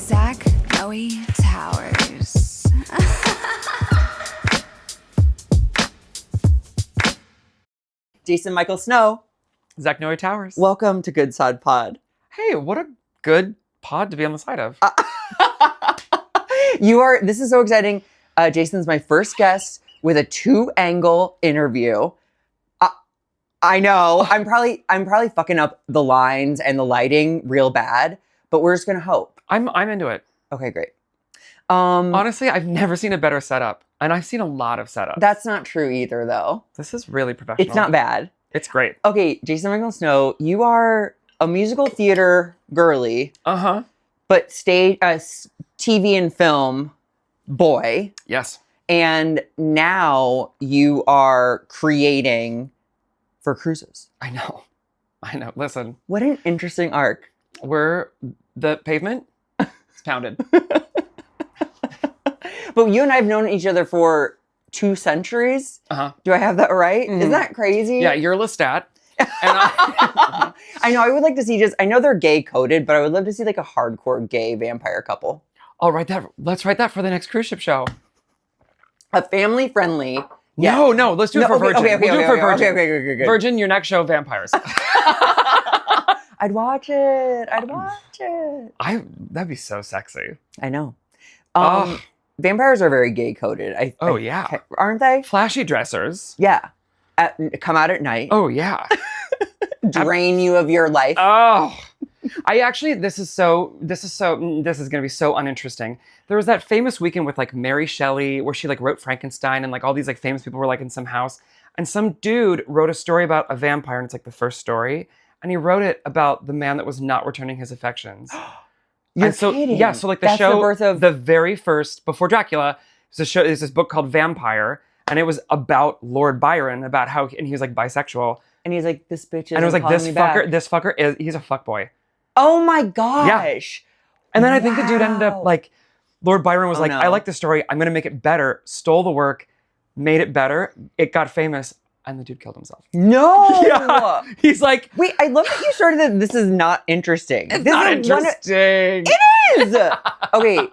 Zach Noe Towers. Jason Michael Snow. Zach Noe Towers. Welcome to GoodSodPod. Hey, what a good pod to be on the side of. This is so exciting. Jason's my first guest with a 2-angle interview. I know. I'm probably fucking up the lines and the lighting real bad, but we're just gonna hope. I'm into it. Okay, great. Honestly, I've never seen a better setup. And I've seen a lot of setups. That's not true either, though. This is really professional. It's not bad. It's great. Okay, Jason Michael Snow, you are a musical theater girly. Uh-huh. But stage, TV and film boy. Yes. And now you are creating for cruises. I know. Listen. What an interesting arc. The pavement is pounded. But you and I have known each other for 2 centuries. Uh-huh. Do I have that right? Mm-hmm. Isn't that crazy? Yeah, you're Lestat. And I know. I would like to see I know they're gay coded, but I would love to see like a hardcore gay vampire couple. I'll write that. Let's write that for the next cruise ship show. A family friendly. Yeah. No, let's do it for Virgin. Okay, we'll do it for Virgin. Okay, good. Virgin, your next show, vampires. I'd watch it. That'd be so sexy. I know. Vampires are very gay coded. Yeah. Aren't they? Flashy dressers. Yeah. Come out at night. Oh, yeah. Drain you of your life. Oh, this is going to be so uninteresting. There was that famous weekend with like Mary Shelley where she like wrote Frankenstein and like all these like famous people were like in some house and some dude wrote a story about a vampire and it's like the first story and he wrote it about the man that was not returning his affections. You're kidding. Yeah, so like That's the birth of the very first, before Dracula, there's this book called Vampire and it was about Lord Byron, about how, and he was like bisexual. And he's like, this bitch is and it was like, this fucker, he's a fuckboy. Oh my gosh. Yeah. And then I think the dude ended up like, Lord Byron was no. I like the story. I'm going to make it better. Stole the work, made it better. It got famous. And the dude killed himself. No. Yeah. He's like. Wait, I love that you started that this is not interesting. It's not interesting. It is. Okay.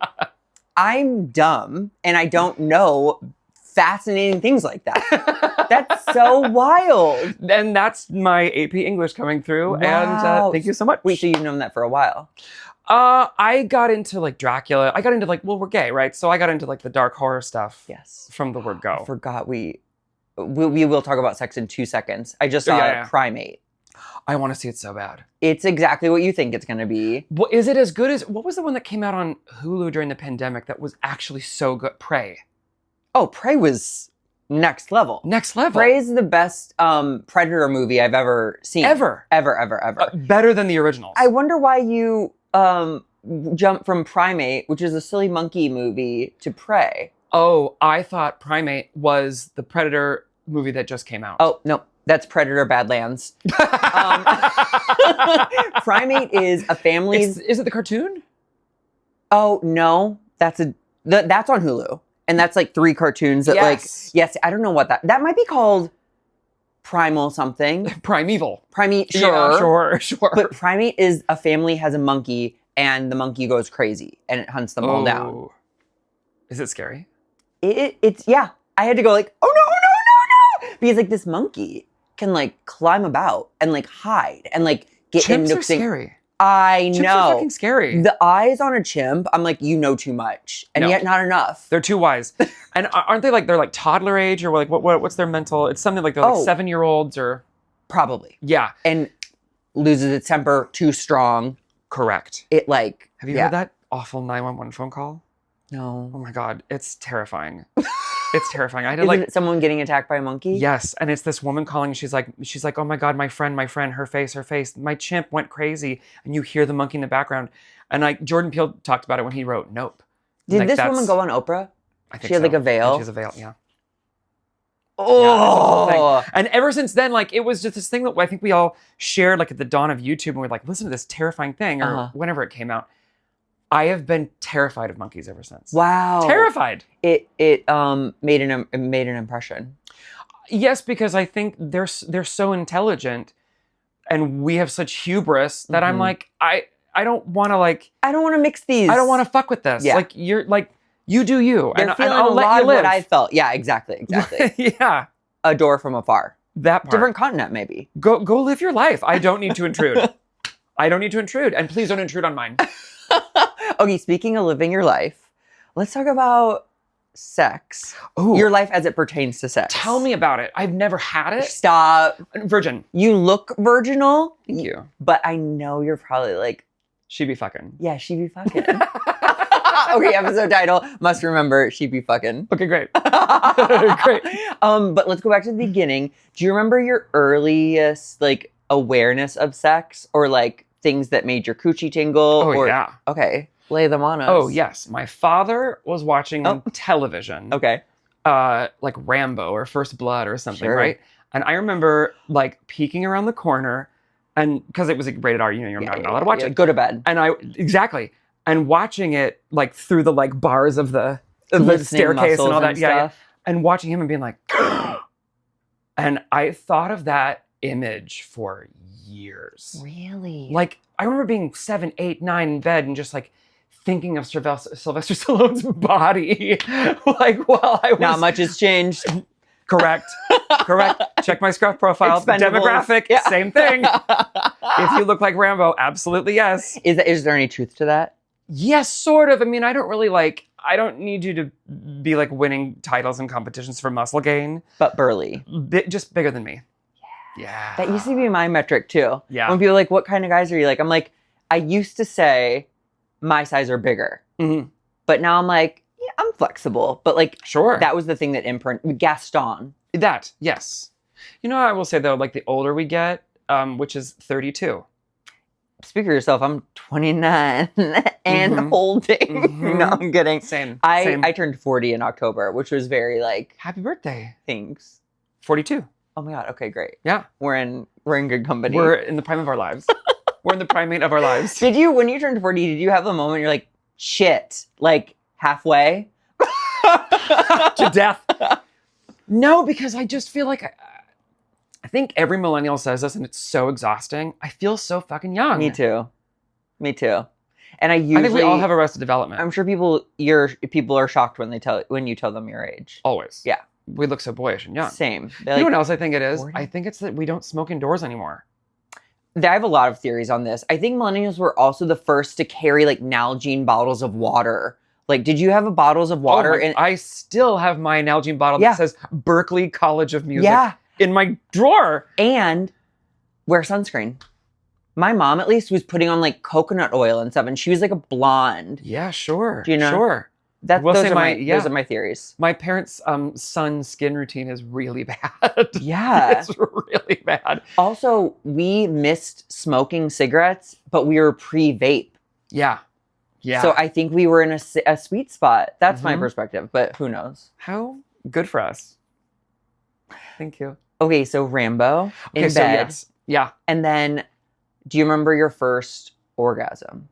I'm dumb and I don't know fascinating things like that. That's so wild. And that's my AP English coming through. Wow. And thank you so much. Wait, so you've known that for a while? I got into like Dracula. I got into like, well, we're gay, right? So I got into like the dark horror stuff. Yes. From the word go. I forgot we will talk about sex in 2 seconds. I just saw Primate. I want to see it so bad. It's exactly what you think it's going to be. Well, is it as good as, what was the one that came out on Hulu during the pandemic that was actually so good? Prey. Oh, Prey was next level. Next level. Prey is the best Predator movie I've ever seen. Ever. Better than the originals. I wonder why you jumped from Primate, which is a silly monkey movie, to Prey. Oh, I thought Primate was the Predator movie that just came out. Oh, no. That's Predator Badlands. Primate is a family. Is it the cartoon? Oh, no. That's on Hulu. And that's like 3 cartoons that yes, I don't know what that might be called Primal something. Primeval. Primate, sure. Yeah, sure. But Primate is a family has a monkey and the monkey goes crazy and it hunts them all down. Is it scary? It's yeah. I had to go like, oh no. Because like this monkey can like climb about and like hide and like get Chimps into are scary. I know. Chimps are fucking scary. The eyes on a chimp, I'm like, you know too much. And yet not enough. They're too wise. And aren't they like, they're like toddler age or like what's their mental? It's something like they're like 7-year-olds or. Probably. Yeah. And loses its temper too strong. Correct. It like. Have you heard that awful 911 phone call? No. Oh my God. It's terrifying. It's terrifying. I did Isn't it someone getting attacked by a monkey? Yes, and it's this woman calling. She's like, oh my God, my friend, her face. My chimp went crazy, and you hear the monkey in the background. And like Jordan Peele talked about it when he wrote Nope. Did this woman go on Oprah? I think she had like a veil. She has a veil, yeah. Oh, yeah, and ever since then, like it was just this thing that I think we all shared, like at the dawn of YouTube, and we're like, listen to this terrifying thing, or whenever it came out. I have been terrified of monkeys ever since. Wow. Terrified. It made an impression. Yes, because I think they're so intelligent and we have such hubris that I'm like, I don't want to like, I don't want to mix these. I don't want to fuck with this. Yeah. Like you're like, you do you. They're feeling I'll a let lot you of live. what I felt. Yeah, exactly. Yeah. Adore from afar. That part. Different continent, maybe. Go live your life. I don't need to intrude. I don't need to intrude. And please don't intrude on mine. Okay, speaking of living your life, let's talk about sex. Ooh. Your life as it pertains to sex. Tell me about it. I've never had it. Stop. Virgin. You look virginal. Thank you. But I know you're probably like, She be fucking. yeah, she be fucking. Okay, episode title. Must remember, she be fucking. Okay, great. Great. But let's go back to the beginning. Do you remember your earliest like awareness of sex or like things that made your coochie tingle? Oh, or, yeah. Okay, lay them on us. Oh, yes. My father was watching television. Okay. Like Rambo or First Blood or something, Sure. right? And I remember like peeking around the corner and because it was like rated R, you're not allowed to watch it. Go to bed. And exactly. And watching it like through the like bars of the Listening staircase and all that. muscles Yeah. stuff. And watching him and being like, and I thought of that image for years. Really? Like, I remember being 7, 8, 9 in bed and just like thinking of Sylvester Stallone's body. Like, while I was. Not much has changed. Correct. Check my Scruff profile. Expendables. Demographic, Yeah. same thing. If you look like Rambo, absolutely yes. Is there any truth to that? Yes, sort of. I mean, I don't need you to be like winning titles and competitions for muscle gain. But burly. Just bigger than me. Yeah. That used to be my metric too. Yeah. When people are like, what kind of guys are you like? I'm like, I used to say my size or bigger. Mhm. But now I'm like, yeah, I'm flexible. But like, Sure. that was the thing that Gaston. That, yes. You know, I will say though, like the older we get, which is 32. Speak for yourself. I'm 29 and Mhm. holding. Mhm. No, I'm kidding. Same. I turned 40 in October, which was very like, Happy birthday. thanks. 42. Oh my God. Okay, great. Yeah. We're in good company. We're in the prime of our lives. We're in the primate of our lives. When you turned 40, did you have a moment you're like, shit, like halfway? To death. No, because I just feel like I think every millennial says this and it's so exhausting. I feel so fucking young. Me too. And I think we all have Arrested Development. I'm sure people are shocked when you tell them your age. Always. Yeah. We look so boyish and young. Same. You know what else I think it is? 40? I think it's that we don't smoke indoors anymore. I have a lot of theories on this. I think millennials were also the first to carry like Nalgene bottles of water. Like, did you have bottles of water? I still have my Nalgene bottle Yeah. that says Berkeley College of Music Yeah. in my drawer. And wear sunscreen. My mom, at least, was putting on like coconut oil and stuff, and she was like a blonde. Yeah, sure. Do you know? Sure. Those Will say are my- those are my theories. My parents' son's skin routine is really bad. Yeah. It's really bad. Also, we missed smoking cigarettes, but we were pre-vape. Yeah. Yeah. So I think we were in a sweet spot. That's my Mhm. perspective, but who knows? How good for us. Thank you. Okay, so Rambo in bed. So yes. Yeah. And then, do you remember your first orgasm?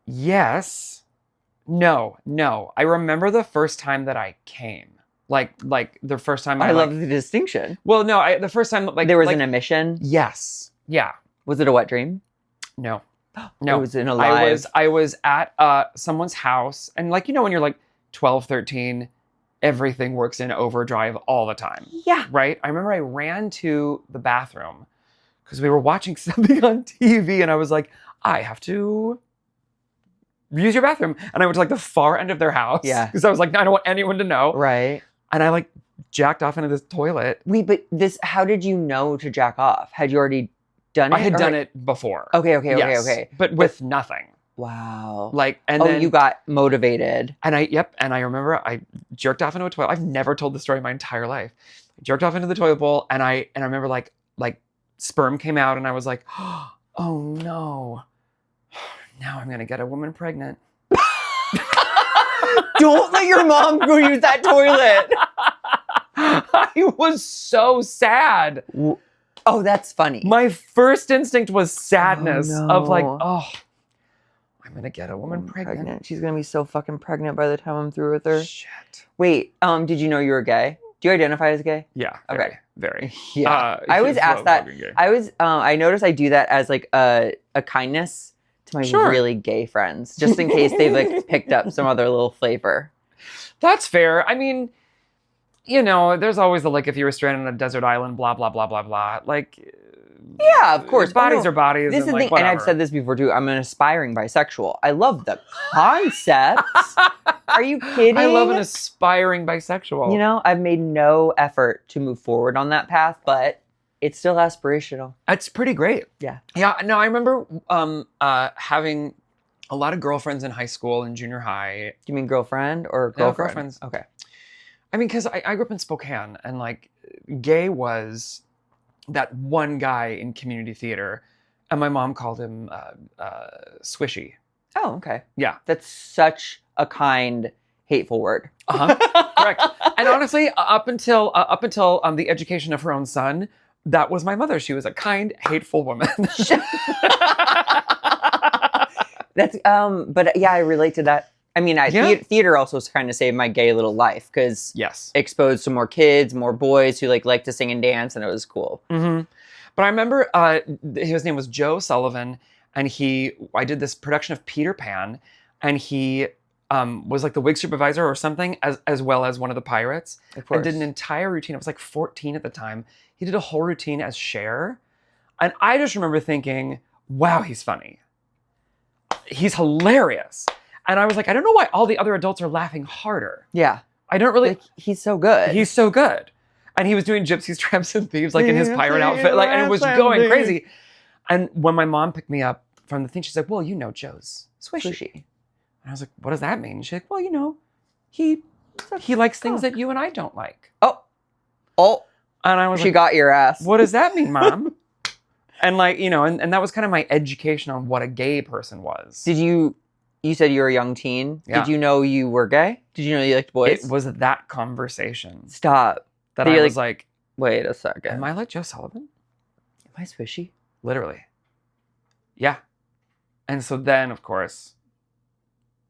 Yes. No. I remember the first time that I came. Like the first time I love the distinction. Well, no, the first time There was an emission. Yes. Yeah. Was it a wet dream? No. No. It was in a live. I was at someone's house and like, you know, when you're like 12, 13, everything works in overdrive all the time. Yeah. Right? I remember I ran to the bathroom because we were watching something on TV and I was like, I have to use your bathroom. And I went to like the far end of their house. Yeah. Because I was like, I don't want anyone to know. Right. And I like jacked off into this toilet. Wait, but how did you know to jack off? Had you already done it? I had Or- done it before. Okay. Yes, But with nothing. Wow. Like, and oh, then you got motivated. And I remember I jerked off into a toilet. I've never told this story in my entire life. I jerked off into the toilet bowl and I remember like sperm came out and I was like, oh no. Now I'm gonna get a woman pregnant. Don't let your mom go use that toilet. I was so sad. Oh, that's funny. My first instinct was sadness Oh, of like, no. oh, I'm gonna get a woman pregnant. She's gonna be so fucking pregnant by the time I'm through with her. Shit. Wait, did you know you were gay? Do you identify as gay? Yeah. Okay. Very. Yeah. I always ask that. I notice I do that as like a kindness to my really gay friends, just in case they've like picked up some other little flavor. That's fair. I mean, you know, there's always the like, if you were stranded on a desert island, blah, blah, blah, blah, blah. Like, yeah, of course. Bodies are bodies. This is the thing, and I've said this before too. I'm an aspiring bisexual. I love the concept. Are you kidding? I love an aspiring bisexual. You know, I've made no effort to move forward on that path, but it's still aspirational. It's pretty great. Yeah. Yeah. No, I remember having a lot of girlfriends in high school and junior high. Do you mean girlfriend or girlfriend? No, girlfriends. Okay. I mean, because I grew up in Spokane, and like, gay was that one guy in community theater, and my mom called him Swishy. Oh, okay. Yeah. That's such a kind, hateful word. Correct. And honestly, up until the education of her own son, that was my mother. She was a kind, hateful woman. That's but yeah, I relate to that. I mean, theater also kind of saved my gay little life because exposed to more kids, more boys who like to sing and dance, and it was cool. Mm-hmm. But I remember his name was Joe Sullivan, and I did this production of Peter Pan, and he was like the wig supervisor or something, as well as one of the pirates. Of course. And did an entire routine. I was like 14 at the time. He did a whole routine as Cher, and I just remember thinking, wow, he's funny. He's hilarious. And I was like, I don't know why all the other adults are laughing harder. Yeah. I don't really... Like, he's so good. He's so good. And he was doing Gypsies, Tramps, and Thieves, like in his pirate outfit, like, and it was going crazy. And when my mom picked me up from the thing, she's like, well, you know Joe's Swishy. And I was like, what does that mean? She's like, well, you know, he likes things that you and I don't like. Oh. And I was she like, got your ass. What does that mean, Mom? And like, you know, and that was kind of my education on what a gay person was. You said you were a young teen. Yeah. Did you know you were gay? Did you know you liked boys? It was that conversation. Stop. That I was like, wait a second. Am I like Joe Sullivan? Am I Swishy? Literally. Yeah. And so then, of course,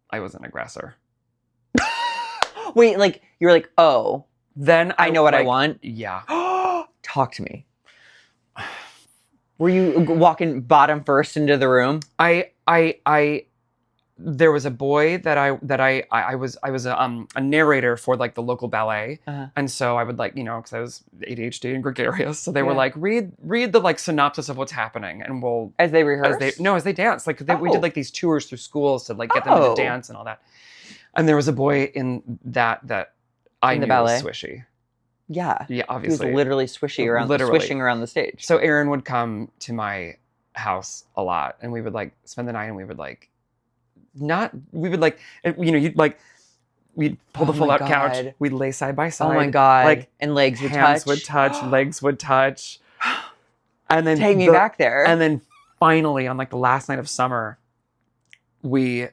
I was an aggressor. Wait, like, you were like, oh. Then I know what I want? Yeah. Talk to me. Were you walking bottom first into the room? There was a boy that I was a narrator for like the local ballet, and so I would like, you know, because I was ADHD and gregarious, so they were like, read the like synopsis of what's happening, and we'll as they rehearse, as they dance, like we did like these tours through schools to like get them to dance and all that, and there was a boy in that I knew was Swishy. Yeah, obviously, he was literally swishing around the stage. So Aaron would come to my house a lot, and we would like spend the night, and we would like. We'd pull the fold-out couch. We'd lay side by side. Oh my God. Like, and legs would hands touch. would touch, legs would touch. And then take me back there. And then finally, on like the last night of summer, we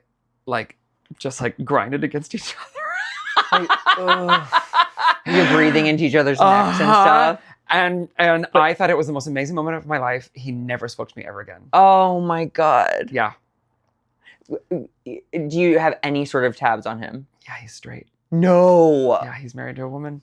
like just like grinded against each other. You're breathing into each other's necks and stuff. And I thought it was the most amazing moment of my life. He never spoke to me ever again. Oh my God. Yeah. Do you have any sort of tabs on him? Yeah, he's straight. No. Yeah, he's married to a woman.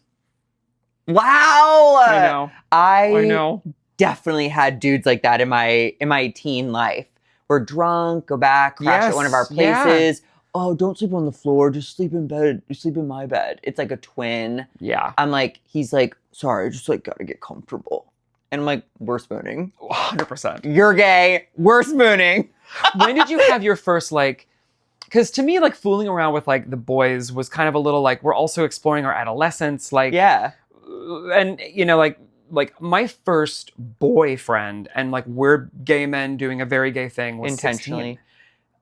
Wow. I know. I know. Definitely had dudes like that in my teen life. We're drunk, go back, crash at one of our places. Yeah. Oh, don't sleep on the floor. Just sleep in bed. You sleep in my bed. It's like a twin. Yeah. I'm like, he's like, sorry, just like gotta get comfortable. And I'm like, we're spooning. 100%. You're gay. We're spooning. When did you have your first like, because to me, like fooling around with like the boys was kind of a little like, we're also exploring our adolescence. Like, yeah. And you know, like my first boyfriend and like we're gay men doing a very gay thing was intentionally.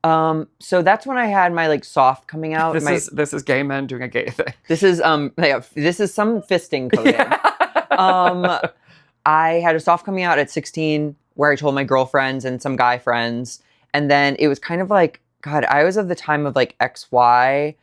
16. So that's when I had my like soft coming out. This is gay men doing a gay thing. This is some fisting coding. Yeah. I had a soft coming out at 16 where I told my girlfriends and some guy friends. And then it was kind of like, God, I was of the time of like XY.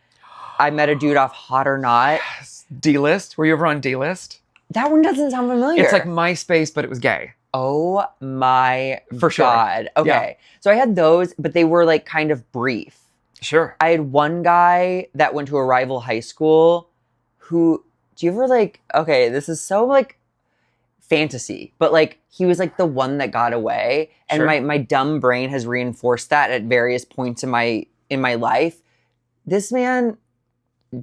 I met a dude off Hot or Not. Yes. D-List? Were you ever on D-List? That one doesn't sound familiar. It's like MySpace, but it was gay. Oh my For sure. God. Okay. Yeah. So I had those, but they were like kind of brief. Sure. I had one guy that went to a rival high school who do you ever like, okay, this is so like fantasy, but like he was like the one that got away. And Sure. my dumb brain has reinforced that at various points in my life. This man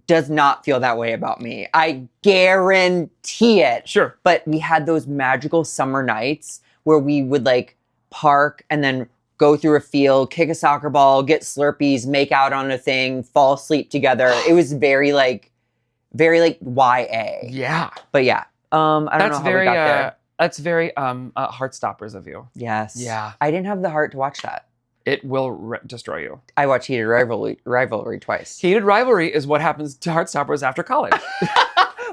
does not feel that way about me. I guarantee it. Sure. But we had those magical summer nights where we would like park and then go through a field, kick a soccer ball, get Slurpees, make out on a thing, fall asleep together. It was very like YA. Yeah. But yeah, I don't know That's how very, we got there. that's very Heartstoppers of you. Yes. Yeah. I didn't have the heart to watch that. It will destroy you. I watched Heated Rivalry twice. Heated rivalry is what happens to Heartstoppers after college.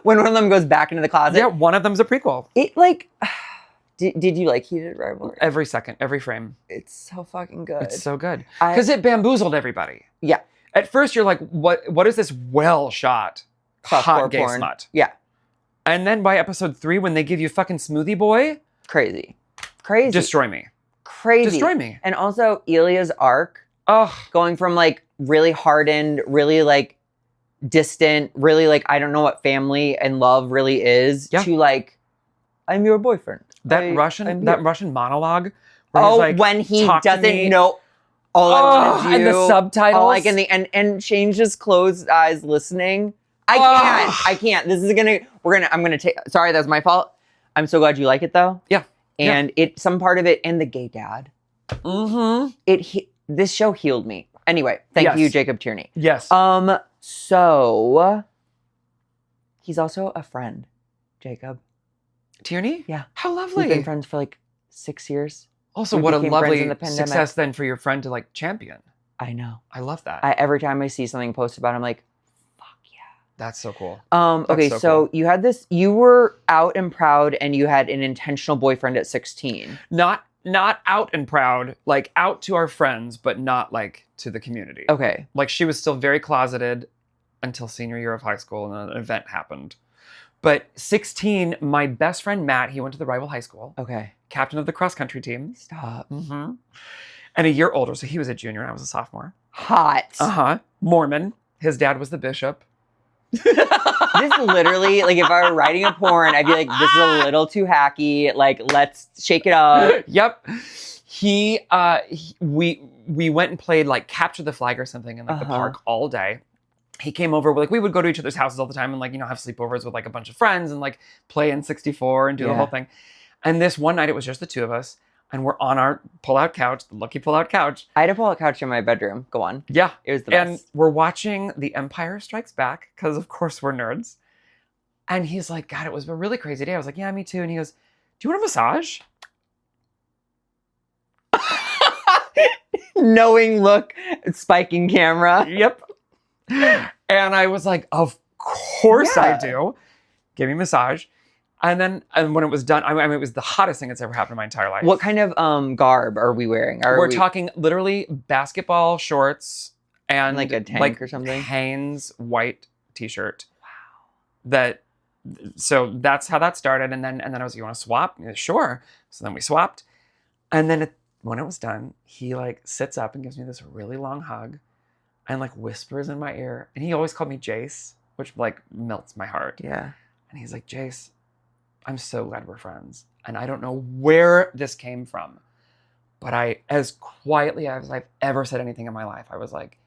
When one of them goes back into the closet. Yeah, one of them's a prequel. It like, did you like Heated Rivalry? Every second, every frame. It's so fucking good. It's so good. I- Because it bamboozled everybody. Yeah. At first, you're like, what is this well shot, hot Softcore gay porn. smut? Yeah. And then by episode 3, when they give you fucking Smoothie Boy, Crazy. destroy me. Crazy. Destroy me. And also Elia's arc, Oh, going from like really hardened, really like distant, really like I don't know what family and love really is, Yeah. to like I'm your boyfriend. I'm Russian monologue. Where Oh, he's like, when he "Talk to doesn't me." know all I want to do. And the subtitles. All like in the and changed his closed eyes listening. I can't. I'm gonna take sorry, that's my fault. I'm so glad you like it though. Yeah. And some part of it, and the gay dad. Mm-hmm. This show healed me. Anyway, thank Yes. you, Jacob Tierney. Yes. So he's also a friend, Jacob. Tierney? Yeah. How We've lovely. been friends for like 6 years. Also, We what a became friends lovely in the pandemic. success then for your friend to like champion. I know. I love that. Every time I see something posted about it, I'm like, fuck yeah. That's so cool. Okay, so so cool. you had this, you were out and proud and you had an intentional boyfriend at 16. Not out and proud, like out to our friends, but not like to the community. Okay. Like she was still very closeted until senior year of high school and an event happened. But 16, my best friend Matt, he went to the rival high school, Okay. captain of the cross country team. Stop. Mm-hmm. And a year older, so he was a junior and I was a sophomore. Hot. Uh-huh. Mormon. His dad was the bishop. This literally, like if I were writing a porn, I'd be like, this is a little too hacky. Like, let's shake it up. Yep. We went and played like capture the flag or something in like the park all day. He came over, like we would go to each other's houses all the time and like, you know, have sleepovers with like a bunch of friends and like play in 64 and do the Yeah. whole thing. And this one night it was just the two of us and we're on our pull-out couch, the lucky pull-out couch. I had a pull-out couch in my bedroom. Go on. Yeah. It was the best. And we're watching The Empire Strikes Back because of course we're nerds. And he's like, God, it was a really crazy day. I was like, yeah, me too. And he goes, do you want a massage? Knowing look, spiking camera. Yep. And I was like, of course I do. Give me a massage. And then when it was done, I mean, it was the hottest thing that's ever happened in my entire life. What kind of garb are we wearing? We're talking literally basketball shorts and like a tank or something? Hanes white t-shirt. Wow. So that's how that started. And then I was like, you want to swap? Yeah, sure. So then we swapped. And then when it was done, he like sits up and gives me this really long hug and like whispers in my ear. And he always called me Jace, which like melts my heart. Yeah. And he's like, Jace, I'm so glad we're friends. And I don't know where this came from, but as quietly as I've ever said anything in my life, I was like,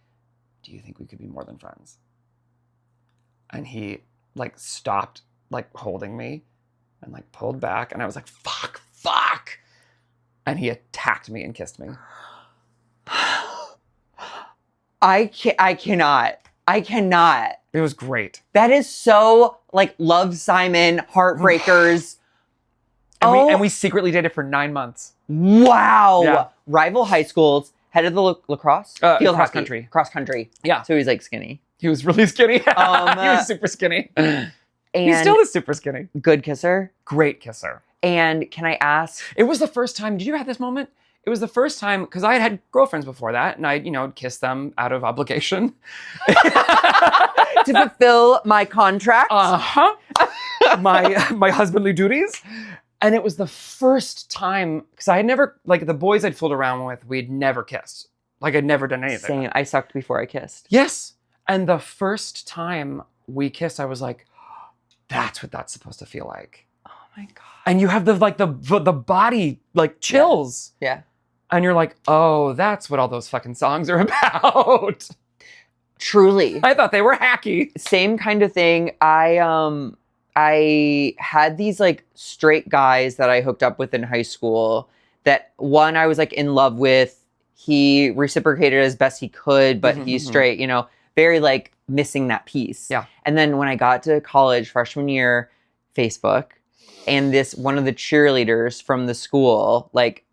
do you think we could be more than friends? And he like stopped like holding me and like pulled back. And I was like, fuck. And he attacked me and kissed me. I cannot. It was great. That is so like Love Simon, Heartbreakers. And we secretly dated for 9 months. Wow. Yeah. Rival high schools, head of the lacrosse? Field cross hockey. country. Cross country. Yeah. So he's like skinny. He was really skinny. He was super skinny. And He still is super skinny. good kisser. Great kisser. And can I ask? It was the first time, did you have this moment? It was the first time, because I had girlfriends before that, and I, kissed them out of obligation. To fulfill my contract? Uh-huh. my husbandly duties. And it was the first time, because I had never, like the boys I'd fooled around with, we'd never kissed. Like I'd never done anything. Same. I sucked before I kissed. Yes. And the first time we kissed, I was like, That's what that's supposed to feel like. Oh my God. And you have the body like chills. Yeah. And you're like, oh, that's what all those fucking songs are about. Truly. I thought they were hacky. Same kind of thing. I had these like straight guys that I hooked up with in high school that one I was like in love with. He reciprocated as best he could, but he's straight, very like missing that piece. Yeah. And then when I got to college freshman year, Facebook, and one of the cheerleaders from the school like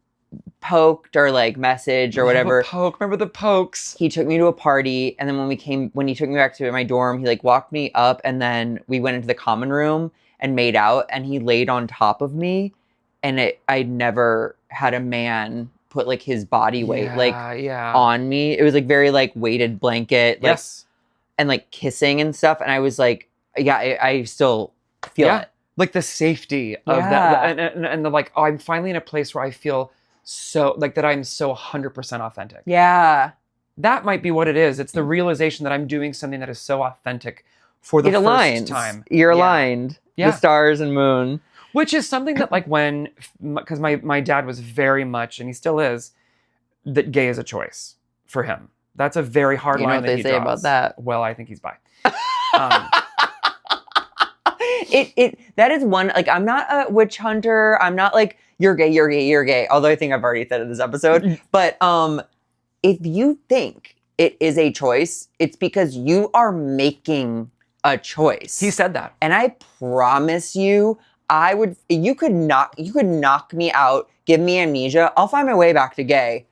poked or like message or whatever. Remember the pokes? He took me to a party, and then when he took me back to my dorm, he like walked me up, and then we went into the common room and made out, and he laid on top of me, and I'd never had a man put like his body weight on me. It was like very like weighted blanket, like, and like kissing and stuff, and I was like, I still feel it. Like the safety of that, and the like, oh, I'm finally in a place where I feel so like that I'm so 100% authentic. Yeah. That might be what it is. It's the realization that I'm doing something that is so authentic for the first time. You're aligned. Yeah. The stars and moon. Which is something that like because my dad was very much, and he still is, that gay is a choice for him. That's a very hard line that he draws. What they say about that? Well, I think he's bi. That is one, like, I'm not a witch hunter. I'm not like, you're gay. Although I think I've already said it in this episode. But if you think it is a choice, it's because you are making a choice. He said that. And I promise you, you could knock me out, give me amnesia. I'll find my way back to gay.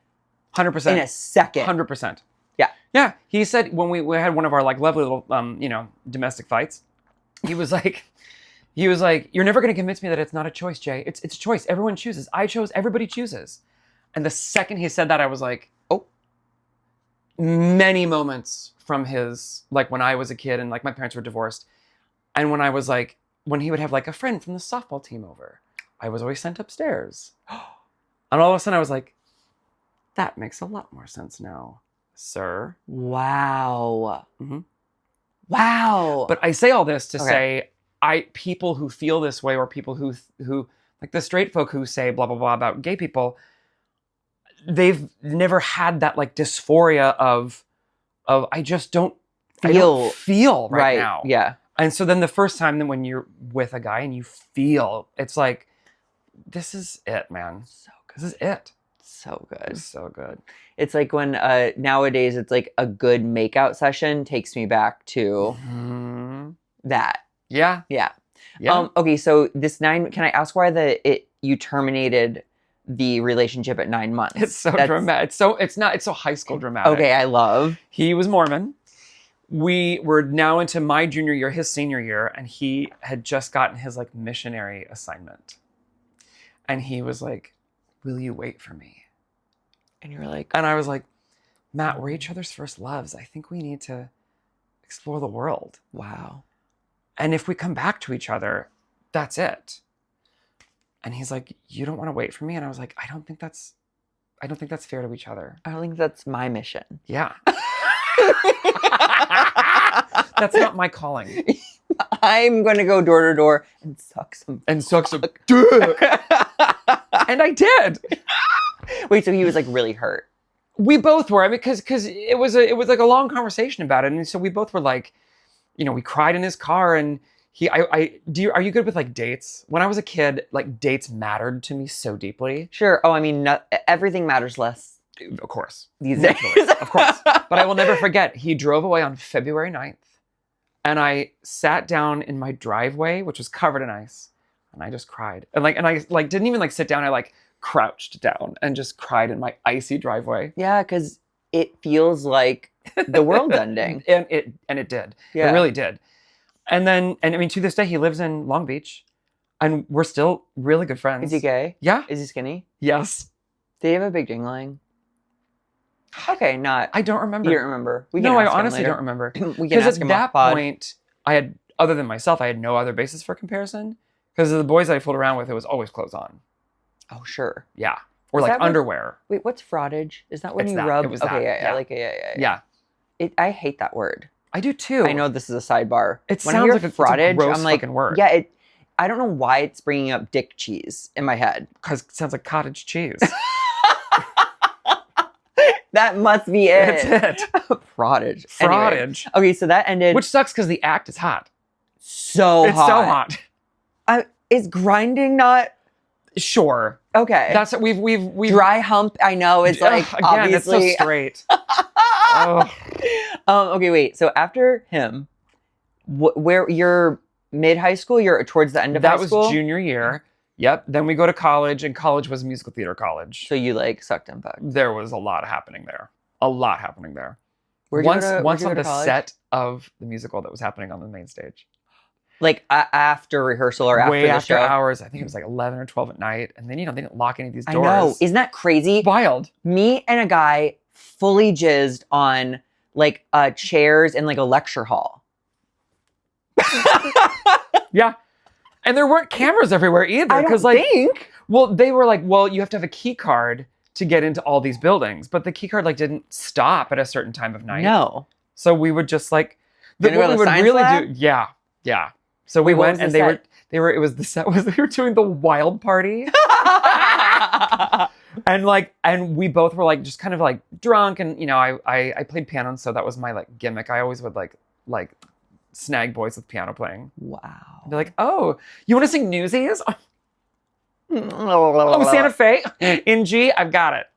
100%. In a second. 100%. Yeah. Yeah. He said when we had one of our like lovely little, domestic fights, he was like, you're never going to convince me that it's not a choice, Jay. It's a choice. Everyone chooses. I chose. Everybody chooses. And the second he said that, I was like, oh. Many moments from his, like when I was a kid and like my parents were divorced. And when he would have like a friend from the softball team over, I was always sent upstairs. And all of a sudden I was like, that makes a lot more sense now, sir. Wow. Mm-hmm. Wow. But I say all this to say, people who feel this way, or people who like the straight folk who say blah blah blah about gay people, they've never had that like dysphoria of I don't feel right now. Yeah. And so then the first time then when you're with a guy and you feel, it's like, this is it, man. So good. This is it. So good. It's so good. It's like when nowadays it's like a good makeout session takes me back to that. Yeah. Yeah. Okay, so can I ask why you terminated the relationship at 9 months? It's so dramatic. It's so high school dramatic. Okay, I love. He was Mormon. We were now into my junior year, his senior year, and he had just gotten his like missionary assignment. And he was like, will you wait for me? And you were like, and I was like, Matt, we're each other's first loves. I think we need to explore the world. Wow. And if we come back to each other, that's it. And he's like, you don't want to wait for me? And I was like, I don't think that's fair to each other. I don't think that's my mission. Yeah. That's not my calling. I'm going to go door to door and suck some dick. And I did. Wait, so he was like really hurt? We both were. I mean, because it was like a long conversation about it, and so we both were like, we cried in his car, and are you good with like dates? When I was a kid, like dates mattered to me so deeply. Sure. Oh, I mean, everything matters less. Of course. These days. Of course. But I will never forget, he drove away on February 9th, and I sat down in my driveway, which was covered in ice, and I just cried. And I didn't even like sit down. I like crouched down and just cried in my icy driveway. Yeah, because it feels like the world's ending. And it did. Yeah. It really did. And I mean, to this day, he lives in Long Beach, and we're still really good friends. Is he gay? Yeah. Is he skinny? Yes. Did he have a big dingling? Okay, not. I don't remember. You don't remember? I honestly don't remember. Because at that point, other than myself, I had no other basis for comparison. Because of the boys I fooled around with, it was always clothes on. Oh, sure. Yeah. Or like underwear. Wait, what's fraudage? Is that when it's you that. rub? It was okay, that. yeah. I like it. Yeah. Yeah. I hate that word. I do too. I know this is a sidebar. It When I sounds hear like it's a frottage, gross I'm like, fucking word. yeah, I don't know why it's bringing up dick cheese in my head. Because it sounds like cottage cheese. That must be it. That's it. Frottage. Frottage. Anyway. Okay, so that ended Which sucks because the act is hot. so It's hot. so hot. Is grinding not Sure. okay? That's what we've Dry hump. I know it's like again, obviously. it's so straight. Ugh. Okay, wait. So after him, where you're mid high school, you're towards the end of That high school. was junior year. Yep. Then we go to college, and college was musical theater college. So you like sucked and fucked. There was a lot happening there. A lot happening there. Where'd you go to- Once where'd you on go the to college? set of the musical that was happening on the main stage. Like after rehearsal or after Way the after show. hours. I think it was like 11 or 12 at night. And then, they didn't lock any of these I doors. know. Isn't that crazy? Wild. Me and a guy fully jizzed on like chairs in like a lecture hall. Yeah. And there weren't cameras everywhere either. I don't Because think. well, they were like, well, you have to have a key card to get into all these buildings. But the key card like didn't stop at a certain time of night. No. So we would just like Gonna go what to we the would science really lab? do. Yeah. Yeah. So we Wait, what went was the and set? they were the set was they were doing the wild party. And we both were like just kind of like drunk, and I played piano, so that was my like gimmick. I always would like snag boys with piano playing. Wow. They're like, oh, you want to sing Newsies? Oh, Oh, Santa Fe in G, I've got it.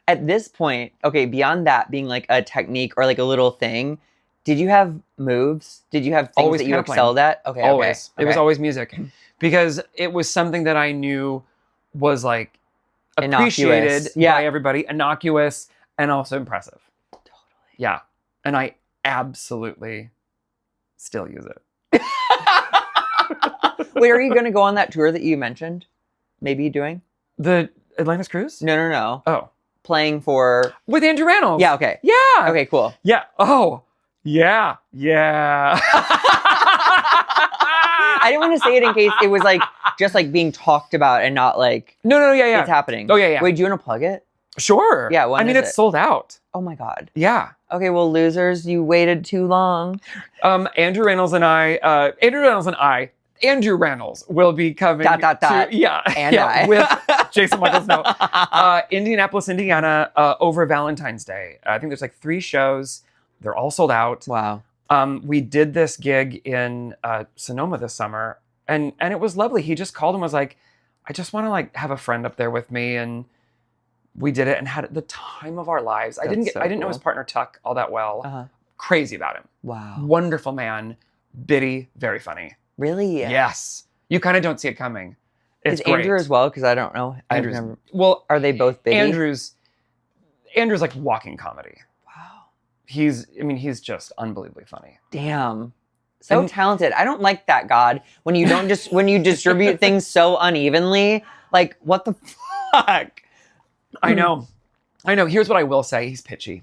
At this point, okay, beyond that being like a technique or like a little thing, did you have moves? Did you have things Always that you piano playing. excelled at? Okay, Always. okay. It was okay. always music, because it was something that I knew was like Innocuous. appreciated Yeah. by everybody, innocuous, and also impressive. Totally. Yeah. And I absolutely still use it. Wait, are you going to go on that tour that you mentioned? Maybe you doing? The Atlantis Cruise? No. Oh. Playing for. With Andrew Reynolds. Yeah. Okay. Yeah. Okay. Cool. Yeah. Oh. Yeah. Yeah. I didn't want to say it in case it was like just like being talked about and not like No. Yeah. it's happening. Oh, yeah. Wait, do you want to plug it? Sure. Yeah, when I mean, is it's it? sold out. Oh my god. Yeah. Okay, well, losers, you waited too long. Andrew Reynolds will be coming Dot. to, yeah, And yeah, I. with Jason Michaels. No, Indianapolis, Indiana, over Valentine's Day. I think there's like 3 shows. They're all sold out. Wow. We did this gig in Sonoma this summer, and it was lovely. He just called and was like, I just want to like have a friend up there with me, and we did it and had the time of our lives. I That's didn't so know cool. his partner Tuck all that well. Uh-huh. Crazy about him. Wow. Wonderful man, bitty, very funny. Really? Yes, you kind of don't see it coming. It's Is Andrew great. as well? Because I don't know. I've Andrew's never- well. Are they both big? Andrew's like walking comedy. Wow. He's just unbelievably funny. Damn. So And- talented. I don't like that, God. When you don't just when you distribute things so unevenly. Like, what the fuck? I know. Here's what I will say: he's pitchy.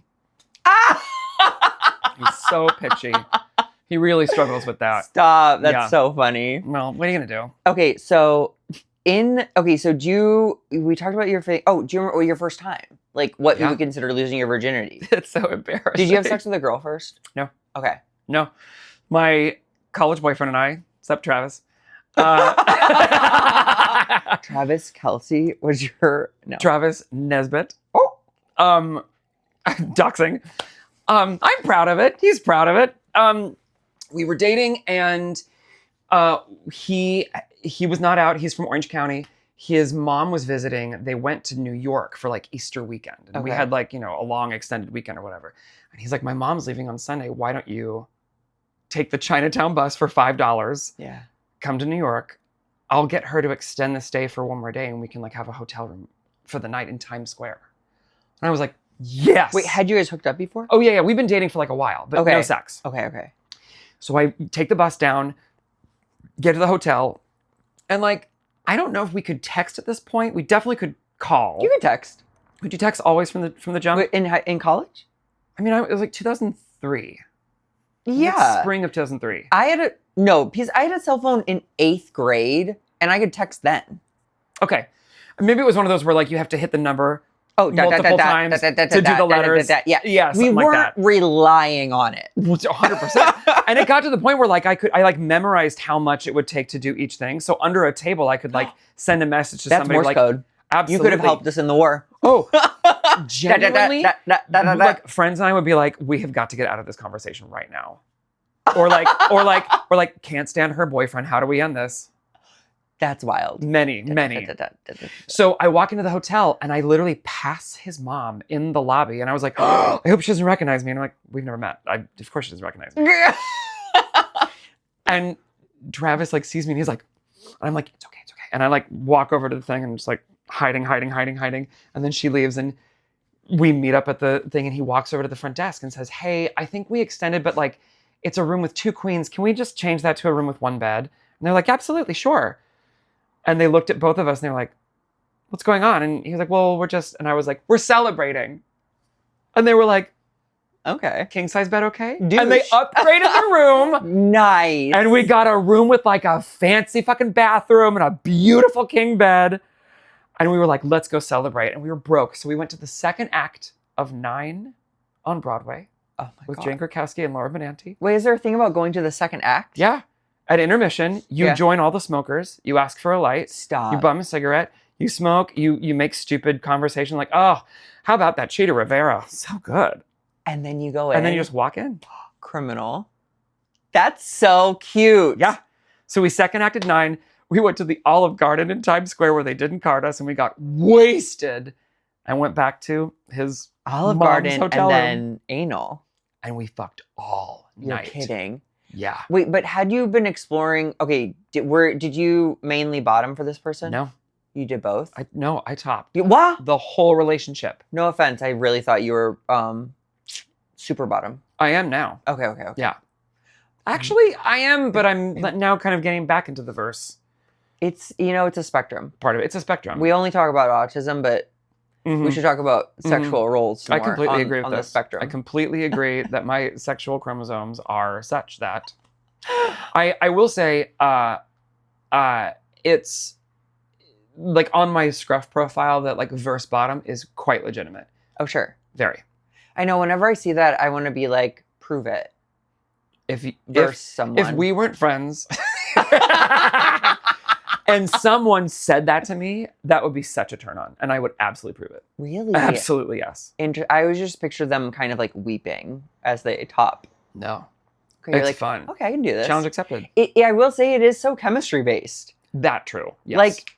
He's so pitchy. He really struggles with that. Stop. That's Yeah. so funny. Well, what are you gonna do? Okay, so we talked about your do you remember your first time? Like what you Yeah. would consider losing your virginity? It's so embarrassing. Did you have sex with a girl first? No. Okay. No. My college boyfriend and I, except Travis. Travis Kelsey was your no. Travis Nesbitt. Oh. Doxing. I'm proud of it. He's proud of it. We were dating, and he was not out. He's from Orange County. His mom was visiting. They went to New York for like Easter weekend. And we Okay. had like, a long extended weekend or whatever. And he's like, my mom's leaving on Sunday. Why don't you take the Chinatown bus for $5? Yeah. Come to New York. I'll get her to extend the stay for one more day, and we can like have a hotel room for the night in Times Square. And I was like, yes. Wait, had you guys hooked up before? Oh yeah. We've been dating for like a while, but Okay. no sex. Okay. So I take the bus down, get to the hotel, and like, I don't know if we could text at this point. We definitely could call. You could text. Could you text always from the jump? Wait, in college? I mean, it was like 2003. Yeah. Like spring of 2003. Because I had a cell phone in 8th grade and I could text then. Okay. Maybe it was one of those where like you have to hit the number Oh, multiple times to do the letters. Yeah. Yeah, We something like weren't that. relying on it. 100%. And it got to the point where like I memorized how much it would take to do each thing. So under a table, I could like send a message to That's somebody Morse like, code. absolutely. You could have helped us in the war. Oh, genuinely, Da. like friends and I would be like, we have got to get out of this conversation right now. Or like, can't stand her boyfriend. How do we end this? That's wild. Many. So I walk into the hotel and I literally pass his mom in the lobby. And I was like, oh, I hope she doesn't recognize me. And I'm like, we've never met. Of course she doesn't recognize me. And Travis like sees me and he's like, and I'm like, it's okay. And I like walk over to the thing and I'm just like hiding. And then she leaves and we meet up at the thing and he walks over to the front desk and says, hey, I think we extended, but like, it's a room with 2 queens. Can we just change that to a room with 1 bed? And they're like, absolutely, sure. And they looked at both of us and they were like, what's going on? And he was like, well, and I was like, we're celebrating. And they were like, okay. King size bed, okay? Douche. And they upgraded the room. Nice. And we got a room with like a fancy fucking bathroom and a beautiful king bed. And we were like, let's go celebrate. And we were broke. So we went to the second act of 9 on Broadway. Oh my with God. Jane Krakowski and Laura Benanti. Wait, is there a thing about going to the second act? Yeah. At intermission, you join all the smokers. You ask for a light. Stop. You bum a cigarette. You smoke. You make stupid conversation like, oh, how about that Cheetah Rivera? So good. And then you go in. And then you just walk in. Criminal. That's so cute. Yeah. So we second acted 9. We went to the Olive Garden in Times Square where they didn't card us and we got wasted. I went back to his Olive mom's Garden hotel and room. then anal. And we fucked all You're night. kidding. Yeah. Wait, but had you been exploring? Okay, did you mainly bottom for this person? No. You did both? I topped. What? The whole relationship. No offense. I really thought you were super bottom. I am now. Okay. Yeah. Actually, I am, but I'm now kind of getting back into the verse. It's, it's a spectrum. Part of it. It's a spectrum. We only talk about autism, but we should talk about sexual roles more I completely agree with on this. the spectrum. I completely agree that my sexual chromosomes are such that I will say it's like on my scruff profile that like verse bottom is quite legitimate. Oh, sure. Very. I know whenever I see that, I want to be like, prove it. Verse someone. If we weren't friends and someone said that to me, that would be such a turn on. And I would absolutely prove it. Really? Absolutely, yes. I always just picture them kind of like weeping as they top. No. You're It's like, fun. Okay, I can do this. Challenge accepted. I will say it is so chemistry based. That true. Yes. Like,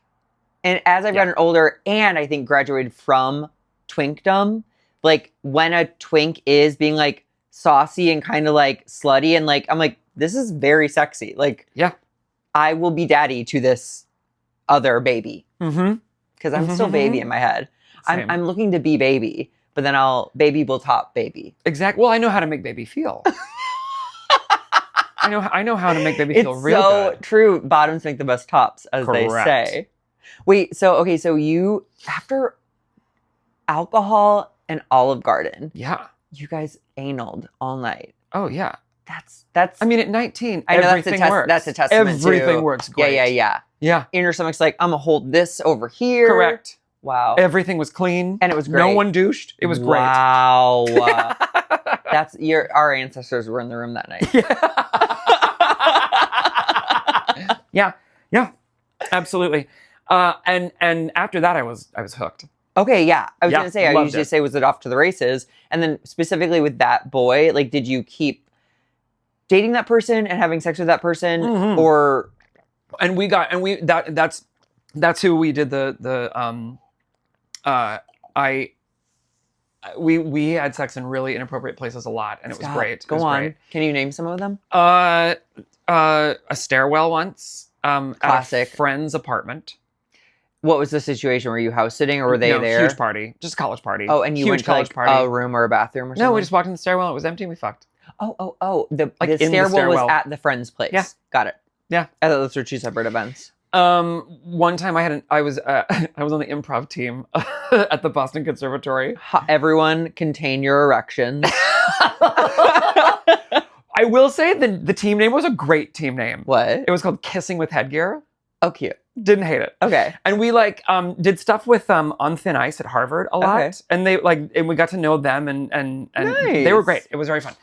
and as I've gotten older and I think graduated from twinkdom, like when a twink is being like saucy and kind of like slutty and like, I'm like, this is very sexy. Like, yeah. I will be daddy to this other baby. Because I'm still baby in my head. I'm looking to be baby, but then baby will top baby. Exactly. Well, I know how to make baby feel. I know how to make baby feel real good. It's so true. Bottoms make the best tops, as they say. Wait, so you, after alcohol and Olive Garden, you guys analed all night. Oh, yeah. That's. I mean, at 19, I know everything works. That's a testament to. Everything works great. Yeah. In your stomach's like, I'm gonna hold this over here. Correct. Wow. Everything was clean. And it was great. No one douched. It was great. Wow. Our ancestors were in the room that night. Yeah. Absolutely. And after that I was hooked. Okay, yeah. I was gonna say, I usually say, was it off to the races? And then specifically with that boy, like, did you keep dating that person and having sex with that person, or? And that's who we did we had sex in really inappropriate places a lot, and it was great. Go on. Can you name some of them? A stairwell once. Classic. At a friend's apartment. What was the situation? Were you house sitting or were they there? Huge party. Just a college party. Oh, and you went to like a room or a bathroom or something? No, we just walked in the stairwell. It was empty and we fucked. Oh. The stairwell was at the friend's place. Yeah. Got it. Yeah. I thought those were 2 separate events. One time I was on the improv team at the Boston Conservatory. Everyone contain your erections. I will say the team name was a great team name. What? It was called Kissing with Headgear. Oh, cute. Didn't hate it. Okay. And we like did stuff with On Thin Ice at Harvard a lot. Okay. And they like, and we got to know them and they were great. It was very fun.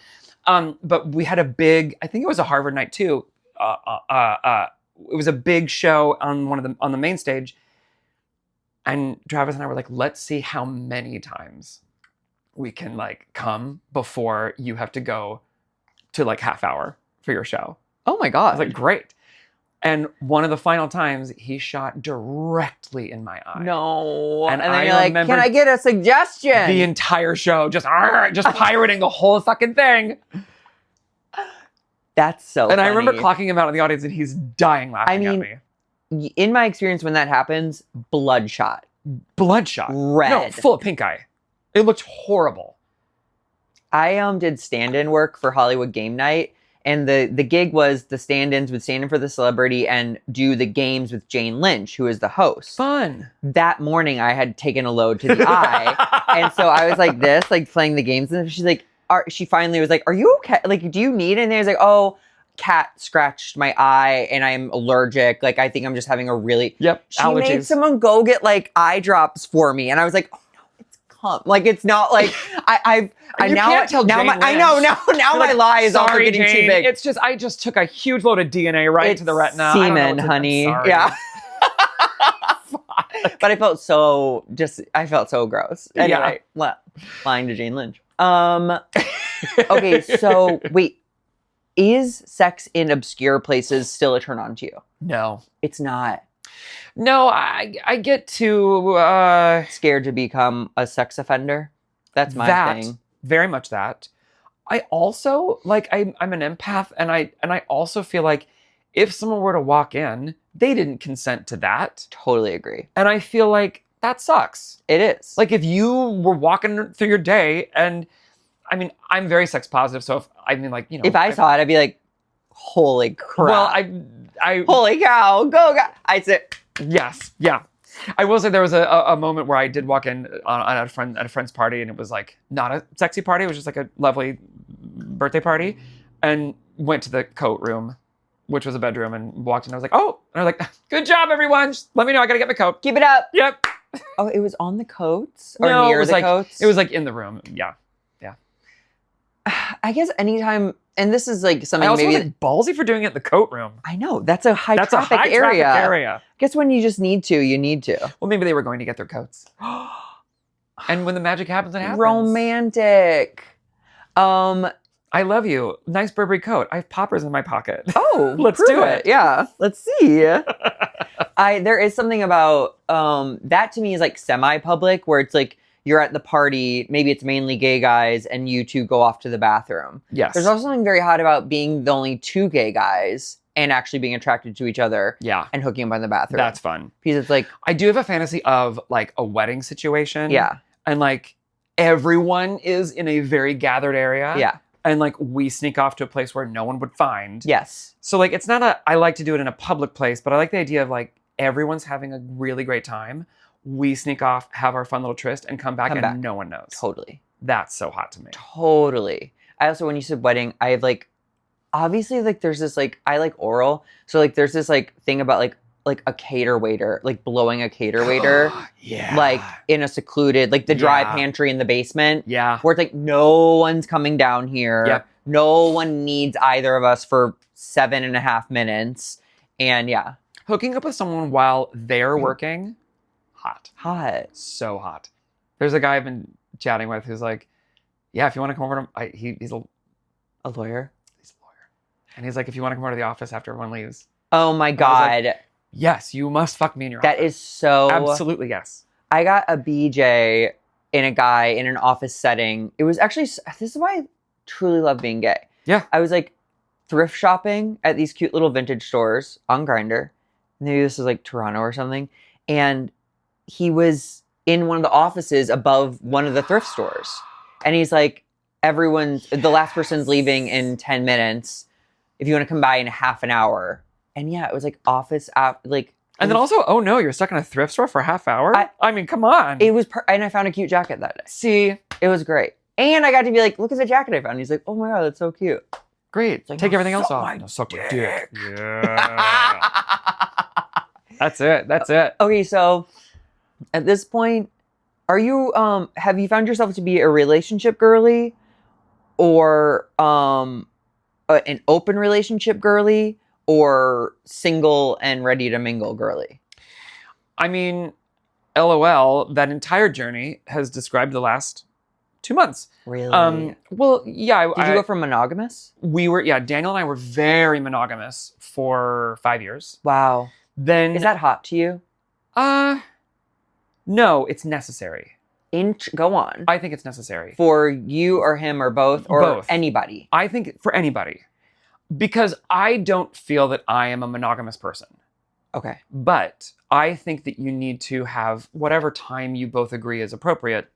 But we had a big, I think it was a Harvard night too. It was a big show on the main stage. And Travis and I were like, let's see how many times we can like come before you have to go to like half hour for your show. Oh my God. I was like, great. And one of the final times he shot directly in my eye. No. And then I you're like, remember can I get a suggestion? the entire show just pirating the whole fucking thing. That's so And funny. I remember clocking him out in the audience and he's dying laughing at me. In my experience, when that happens, bloodshot. Bloodshot. Red. No, full of pink eye. It looked horrible. I did stand-in work for Hollywood Game Night, and the gig was the stand-ins would stand in for the celebrity and do the games with Jane Lynch, who is the host. Fun. That morning, I had taken a load to the eye, and so I was like this, like playing the games, and she's like, she finally was like, "Are you okay? Like, do you need anything?" I was like, "Oh, cat scratched my eye, and I'm allergic. Like, I think I'm just having a really..." She allergies. made someone go get like eye drops for me, and I was like, "Oh no, it's cum." Like, it's not like I now can't tell now Jane my, I know now You're my like, lie is also sorry, getting Jane, too big. It's just I just took a huge load of DNA right It's into the retina. I don't know semen, what to- honey. I'm sorry. Yeah. But I felt so gross. Anyway, lying to Jane Lynch. Okay, so wait, is sex in obscure places still a turn on to you? No. It's not. No, I get to Scared to become a sex offender? That's my thing. Very much that. I also like I'm an empath and I also feel like if someone were to walk in, they didn't consent to that. Totally agree. And I feel like that sucks. It is. Like if you were walking through your day and I mean, I'm very sex positive, so if I saw it, I'd be like, holy crap. Well, I holy cow, go. I'd say, yes, yeah. I will say there was a moment where I did walk in at a friend's party, and it was like not a sexy party. It was just like a lovely birthday party, and went to the coat room, which was a bedroom, and walked in. I was like, oh, and I was like, good job, everyone. Just let me know. I gotta get my coat. Keep it up. Yep. Oh, it was on the coats or No, near it was the like coats? it was like in the room. Yeah. I guess anytime, and this is like something I also maybe was like ballsy for doing it in the coat room. I know that's a high That's a traffic high area. traffic area. Guess when you just need to, you need to. Well, maybe they were going to get their coats. And when the magic happens, it happens. Romantic. I love you. Nice Burberry coat. I have poppers in my pocket. Oh, Let's prove do it. Yeah, let's see. There is something about that to me is like semi-public where it's like you're at the party, maybe it's mainly gay guys, and you two go off to the bathroom. Yes. There's also something very hot about being the only two gay guys and actually being attracted to each other. Yeah. And hooking up in the bathroom. That's fun. Because it's like, I do have a fantasy of like a wedding situation. yeah. And like everyone is in a very gathered area. Yeah. And like we sneak off to a place where no one would find. Yes. So like it's not I like to do it in a public place, but I like the idea of like everyone's having a really great time. We sneak off, have our fun little tryst, and come back. No one knows. Totally. That's so hot to me. Totally. I also, when you said wedding, I have like, obviously like there's this like, I like oral. So like there's this like thing about like a cater waiter, like blowing a cater waiter. Yeah. Like in a secluded, like the dry Yeah. pantry in the basement. Yeah. Where it's like, no one's coming down here. Yep. No one needs either of us for 7.5 minutes. And yeah. Hooking up with someone while they're working, hot. Hot. So hot. There's a guy I've been chatting with who's like, yeah, if you want to come over to he's a lawyer. He's a lawyer. And he's like, if you want to come over to the office after everyone leaves. Oh my God. Yes, you must fuck me in your That office. is so... Absolutely, yes. I got a BJ in a guy in an office setting. It was actually... This is why I truly love being gay. Yeah. I was like thrift shopping at these cute little vintage stores on Grindr. Maybe this is like Toronto or something. And he was in one of the offices above one of the thrift stores. And he's like, the last person's leaving in 10 minutes. If you want to come by in half an hour. And yeah, it was like office app, like. And then also, oh no, you're stuck in a thrift store for a half hour? I mean, come on. It was, and I found a cute jacket that day. See? It was great. And I got to be like, look at the jacket I found. He's like, oh my God, that's so cute. Great. Like, take no, everything else suck off. my No, suck my dick. Yeah. That's it. That's it. Okay, so at this point, are you have you found yourself to be a relationship girly or an open relationship girly or single and ready to mingle girly? I mean, LOL, that entire journey has described the last 2 months. Really? Well, yeah. Did you go from monogamous? Daniel and I were very monogamous for 5 years. Wow. Then Is that hot to you? No, it's necessary. Go on. I think it's necessary. For you or him or both or Both. anybody? I think for anybody. Because I don't feel that I am a monogamous person. Okay. But I think that you need to have whatever time you both agree is appropriate.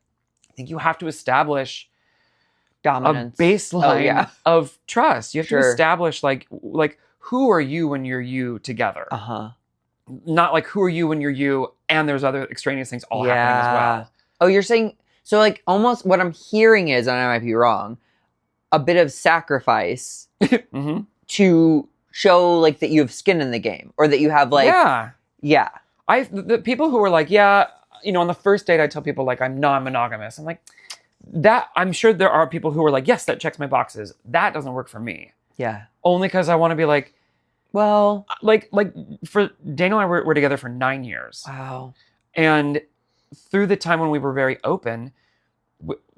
I think you have to establish Dominance. a baseline of trust. You have to Sure. establish like who are you when you're you together? Uh-huh. Not like who are you when you're you and there's other extraneous things all happening as well. Oh, you're saying, so like almost what I'm hearing is, and I might be wrong, a bit of sacrifice Mm-hmm. to show like that you have skin in the game or that you have like, yeah. The people who are like, on the first date, I tell people like I'm non-monogamous. I'm like, that I'm sure there are people who are like, yes, that checks my boxes. That doesn't work for me. Yeah. Only because I want to be like, well, like for Daniel and I were together for 9 years. Wow. And through the time when we were very open,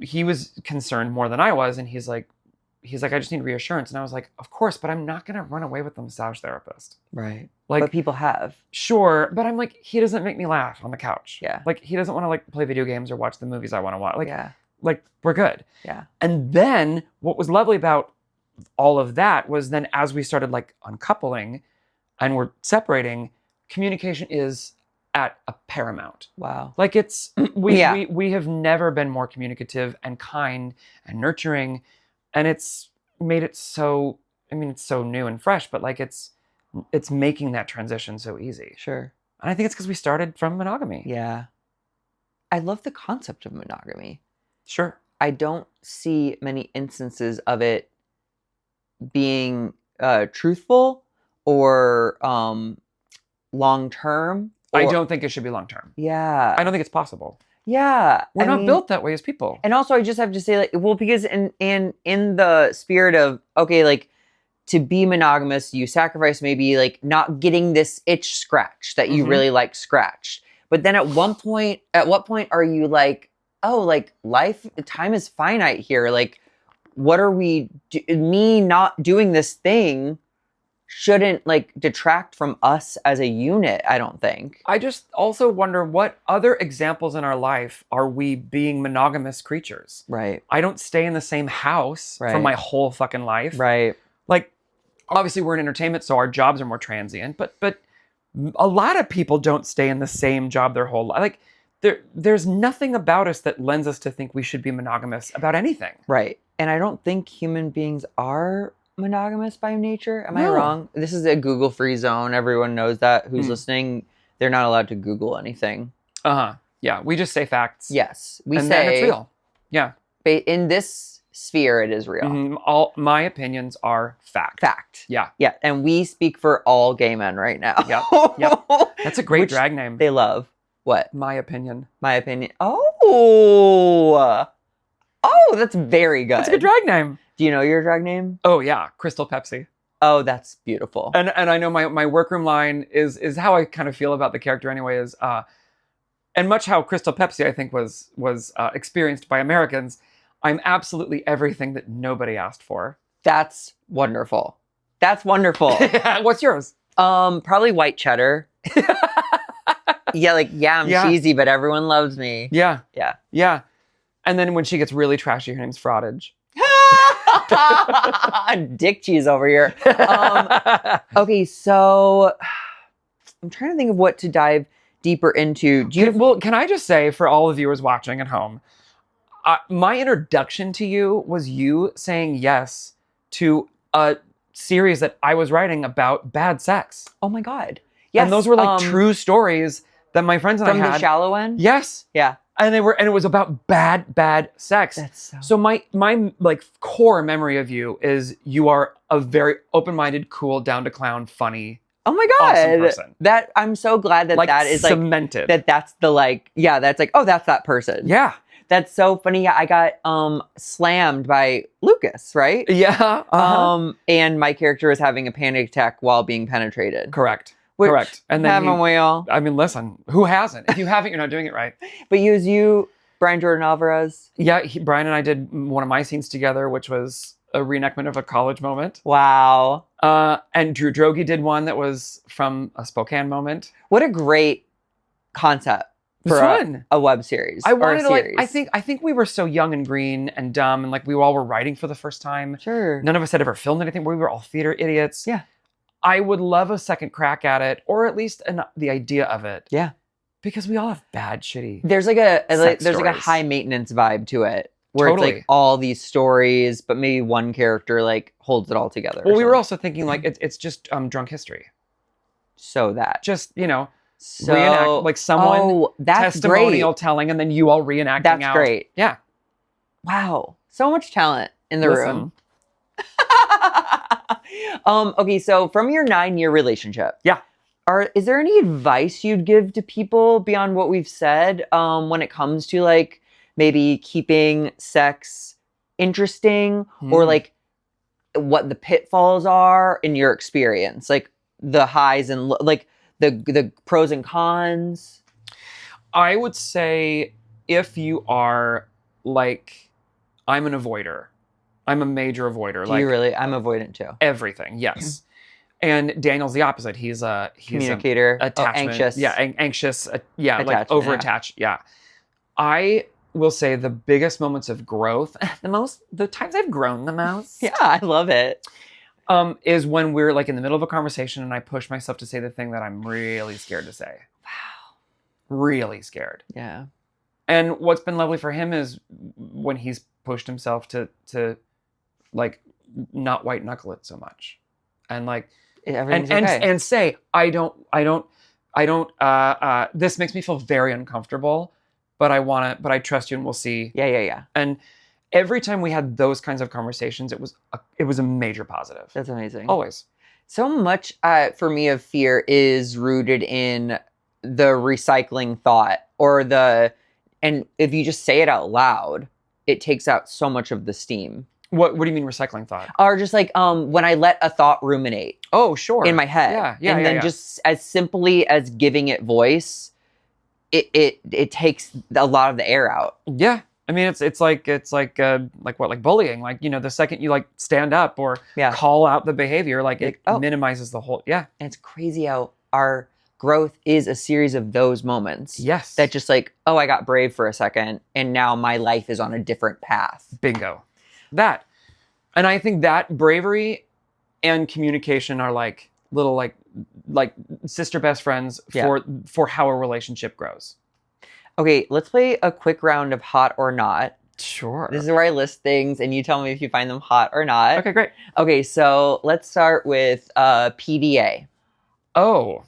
he was concerned more than I was. And he's like, I just need reassurance. And I was like, of course, but I'm not going to run away with the massage therapist. Right. Like, but people have. Sure. But I'm like, he doesn't make me laugh on the couch. Yeah. Like, he doesn't want to like play video games or watch the movies I want to watch. Like, yeah. Like, we're good. Yeah. And then what was lovely about all of that was then as we started like uncoupling and we're separating, communication is at a paramount. Wow. Like it's, we have never been more communicative and kind and nurturing. And it's made it so, I mean, it's so new and fresh, but like it's making that transition so easy. Sure. And I think it's because we started from monogamy. Yeah. I love the concept of monogamy. Sure. I don't see many instances of it being truthful or long-term. I don't think it should be long-term. Yeah. I don't think it's possible. Yeah. We're not built that way as people. And also I just have to say like, well, because in the spirit of, okay, like to be monogamous, you sacrifice maybe like not getting this itch scratched that you really like scratched. But then at what point are you like, oh, like time is finite here. Like, what are me not doing this thing shouldn't like detract from us as a unit, I don't think. I just also wonder what other examples in our life are we being monogamous creatures? Right. I don't stay in the same house for my whole fucking life. Right. Like, obviously we're in entertainment, so our jobs are more transient, but a lot of people don't stay in the same job their whole life. Like, there's nothing about us that lends us to think we should be monogamous about anything. Right. And I don't think human beings are monogamous by nature. Am I No. wrong? This is a Google free zone. Everyone knows that. Who's listening? They're not allowed to Google anything. Uh-huh. Yeah, we just say facts. Yes. We and say then it's real. Yeah. In this sphere, it is real. Mhm. All my opinions are fact. Fact. Yeah. Yeah. And we speak for all gay men right now. Yep. That's a great Which drag name. They love. What? My opinion. My opinion. Oh, that's very good. That's a good drag name. Do you know your drag name? Oh yeah, Crystal Pepsi. Oh, that's beautiful. And I know my workroom line is how I kind of feel about the character anyway. Is and much how Crystal Pepsi I think was experienced by Americans. I'm absolutely everything that nobody asked for. That's wonderful. That's wonderful. What's yours? Probably white cheddar. Yeah, I'm cheesy, but everyone loves me. Yeah. Yeah. Yeah. And then when she gets really trashy, her name's Fraudage. Dick cheese over here. Okay, so I'm trying to think of what to dive deeper into. Well, can I just say for all the viewers watching at home, my introduction to you was you saying yes to a series that I was writing about bad sex. Oh my God. Yes. And those were like true stories that my friends and I had. From the shallow end? Yes. Yeah. And it was about bad sex. That's so my like core memory of you is you are a very open-minded, cool, down to clown, funny Oh my God. awesome person. That I'm so glad that Like that is cemented. that's the like, yeah, that's like, oh, that's that person. Yeah. That's so funny. Yeah, I got slammed by Lucas, right? Yeah. And my character is having a panic attack while being penetrated. Correct. Which, Correct. And then haven't we all? I mean, listen, who hasn't? If you haven't, you're not doing it right. But you, Brian Jordan Alvarez. Yeah, Brian and I did one of my scenes together, which was a reenactment of a college moment. Wow. And Drew Droege did one that was from a Spokane moment. What a great concept for fun. A web series. I wanted to series. I think we were so young and green and dumb, and like we all were writing for the first time. Sure. None of us had ever filmed anything. We were all theater idiots. Yeah. I would love a second crack at it, or at least the idea of it. Yeah. Because we all have bad, shitty. There's like a sex there's like a stories. high maintenance vibe to it, where Totally. it's like all these stories, but maybe one character like holds it all together. Well, we were also thinking like it's just drunk history. so that Just so reenact like someone oh, that's testimonial great. telling, and then you all reenacting. That's out. great. Yeah. Wow, so much talent in the Listen. room. Okay, so from your 9-year relationship, Yeah. is there any advice you'd give to people beyond what we've said when it comes to like maybe keeping sex interesting or like what the pitfalls are in your experience, like the highs and like the pros and cons? I would say if you are like, I'm an avoider. I'm a major avoider. Do like you really? I'm avoidant too. everything. Yes. And Daniel's the opposite. He's a Communicator, attachment. anxious. Yeah, anxious. Yeah, like Attachment, over attached. Yeah. I will say the biggest moments of growth, the times I've grown the most, Yeah, I love it. is when we're like in the middle of a conversation and I push myself to say the thing that I'm really scared to say. Wow. Really scared. Yeah. And what's been lovely for him is when he's pushed himself to like not white knuckle it so much, and like Everything's and okay. and say I don't. This makes me feel very uncomfortable, but I trust you, and we'll see. Yeah. And every time we had those kinds of conversations, it was a major positive. That's amazing. Always. So much for me of fear is rooted in the recycling thought and if you just say it out loud, it takes out so much of the steam. What do you mean recycling thought? Or just like when I let a thought ruminate Oh, sure. in my head. Yeah. And then just as simply as giving it voice, it takes a lot of the air out. Yeah. I mean, it's like bullying. Like, the second you like stand up or Yeah. call out the behavior, like it Oh. minimizes the whole. Yeah. And it's crazy how our growth is a series of those moments. Yes. That just like, oh, I got brave for a second and now my life is on a different path. Bingo. That. And I think that bravery and communication are like little like sister best friends for how a relationship grows. Okay, let's play a quick round of hot or not. Sure. This is where I list things and you tell me if you find them hot or not. Okay, great. Okay, so let's start with PDA. Oh.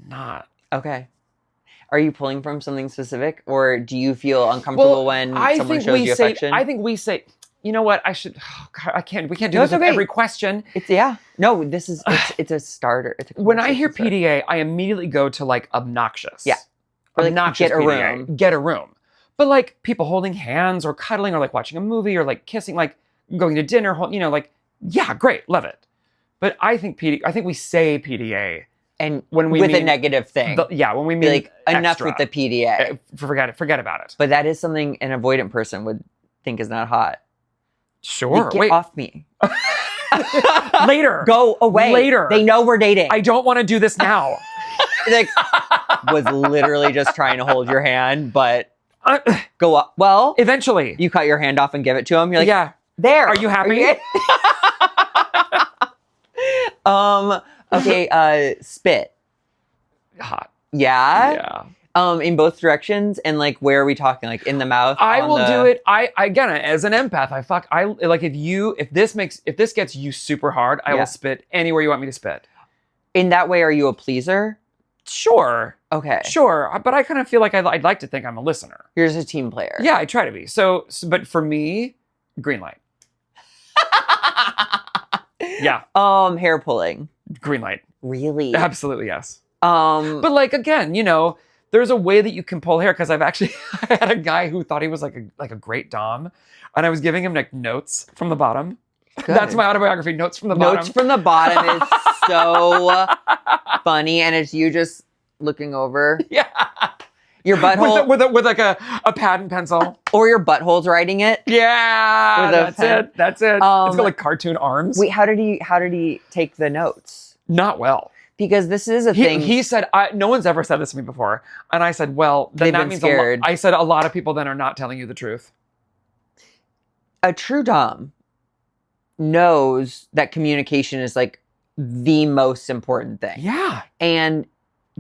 Not. Okay. Are you pulling from something specific or do you feel uncomfortable when someone shows you affection? I think we say, you know what? We can't do No, this it's with okay. every question. It's it's a starter. It's a When I hear conversation PDA, I immediately go to like obnoxious. Yeah. Or, like, obnoxious get a PDA. room. Get a room. But like people holding hands or cuddling or like watching a movie or like kissing, like going to dinner, like, yeah, great, love it. But I think we say PDA. And when we with mean a negative thing. When we Be mean like enough extra. with the PDA. Forget about it. But that is something an avoidant person would think is not hot. Sure. Get off me. Later. Go away. Later. They know we're dating. I don't want to do this now. Like, was literally just trying to hold your hand, but go up. Well, Eventually. you cut your hand off and give it to him. You're like, Yeah. there. Are you happy? Okay, spit. Hot. Yeah? Yeah. In both directions, and like, where are we talking? Like, in the mouth? I on will the- do it. I again, as an empath, if this gets you super hard, I Yeah. will spit anywhere you want me to spit. In that way, are you a pleaser? Sure. Okay. Sure. But I kind of feel like I'd like to think I'm a listener. You're just a team player. Yeah, I try to be. So but for me, green light. Yeah. Hair pulling. Green light. Really? Absolutely, yes. But But like, again, there's a way that you can pull hair, because I've actually I had a guy who thought he was like a great dom, and I was giving him like notes from the bottom. That's my autobiography, notes from the bottom. Notes from the bottom is so funny, and it's you just looking over. Yeah. Your butthole. With like a pad and pencil. Or your butthole's writing it. Yeah. With a pen. That's it. It's got like cartoon arms. Wait, how did he take the notes? Not well. Because this is a thing. He said, no one's ever said this to me before. And I said, well, then They've that been means scared. I said a lot of people then are not telling you the truth. A true dom knows that communication is like the most important thing. Yeah. And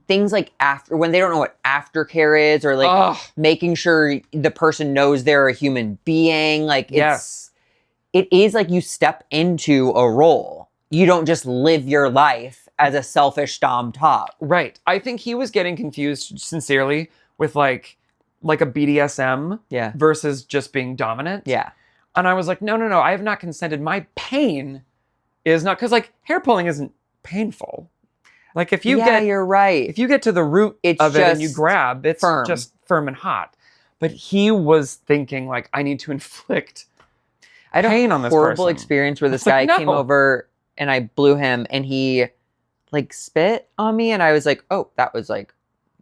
things like when they don't know what aftercare is, or like making sure the person knows they're a human being, like it is like you step into a role. You don't just live your life as a selfish dom top. Right. I think he was getting confused sincerely with like a BDSM versus just being dominant. Yeah. And I was like, no, I have not consented. My pain is not, because like hair pulling isn't painful. Like if you you're right. If you get to the root of it and you grab, it's just firm and hot. But he was thinking like, I need to inflict pain on this person. Horrible experience where this guy came over and I blew him and he like spit on me and I was like, oh, that was like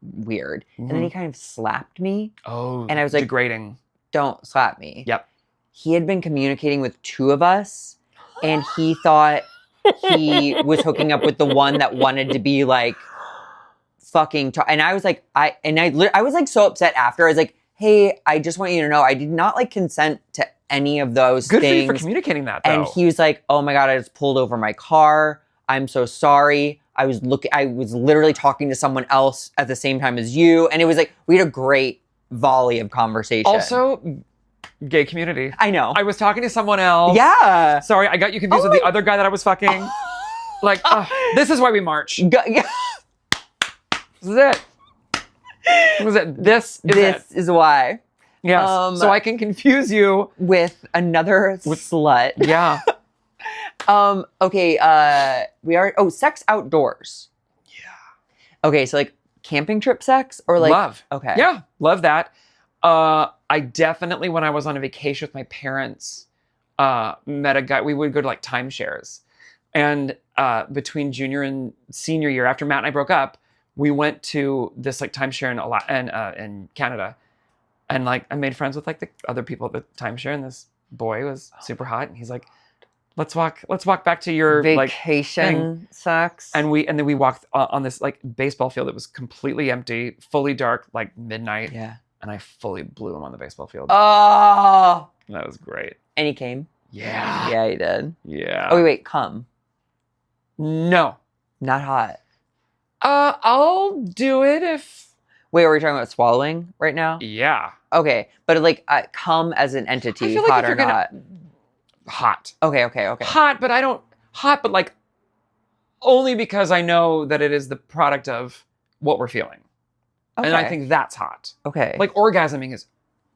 weird. And then he kind of slapped me. Oh, and I was like, degrading. Don't slap me. Yep. He had been communicating with two of us and he thought he was hooking up with the one that wanted to be like fucking and I was like, I was like so upset after. I was like, hey, I just want you to know I did not like consent to any of those things. Good for you for communicating that, though. And he was like, oh my God, I just pulled over my car. I'm so sorry. I was literally talking to someone else at the same time as you. And it was like, we had a great volley of conversation. Also, gay community. I know. I was talking to someone else. Yeah. Sorry, I got you confused with the other guy that I was fucking. Like, this is why we march. Yeah. This is it. This is why. Yes. So I can confuse you with another slut. Yeah. Okay. We are. Sex outdoors. Yeah. Okay. So like camping trip sex or like love. Okay. Yeah. Love that. I definitely, when I was on a vacation with my parents, met a guy. We would go to like timeshares, and between junior and senior year, after Matt and I broke up, we went to this like timeshare in Canada, and like I made friends with like the other people at the timeshare, and this boy was super hot, and he's like, let's walk back to your vacation sex. And then we walked on this like baseball field that was completely empty, fully dark, like midnight. Yeah. And I fully blew him on the baseball field. Oh. That was great. And he came? Yeah. Yeah, he did. Yeah. Oh, wait, come. No. Not hot. I'll do it if... Wait, are we talking about swallowing right now? Yeah. Okay, but like come as an entity, I feel like hot if or you're not? Hot. Okay. Hot, but like only because I know that it is the product of what we're feeling. Okay. And I think that's hot. Okay. Like orgasming is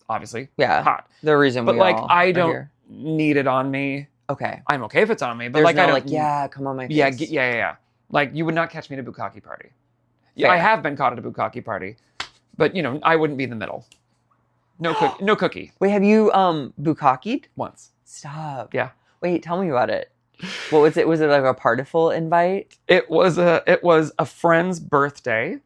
obviously hot. The reason but we like all I don't need it on me. Okay. I'm okay if it's on me. But there's like no, I don't like, yeah, come on my face. Yeah. Like you would not catch me at a bukkake party. Yeah, I have been caught at a bukkake party. But I wouldn't be in the middle. No cookie. Wait, have you bukkake'd? Once. Stop. Yeah. Wait, tell me about it. What was it? Was it like a partiful invite? It was a friend's birthday.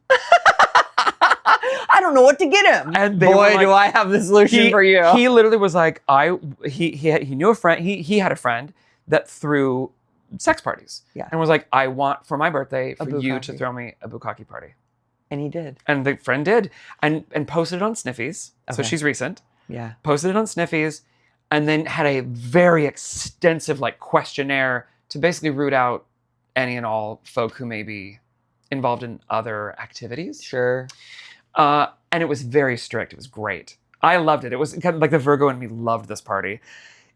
I don't know what to get him. And boy, do I have the solution for you. He literally was like, he knew a friend. He had a friend that threw sex parties. Yeah. And was like, I want for my birthday for you bukkake. to throw me a bukkake party. And he did. And the friend did. And posted it on Sniffies. Okay. So she's recent. Yeah. Posted it on Sniffies. And then had a very extensive like questionnaire to basically root out any and all folk who may be involved in other activities. Sure. And it was very strict. It was great. I loved it. It was kind of like the Virgo in me loved this party.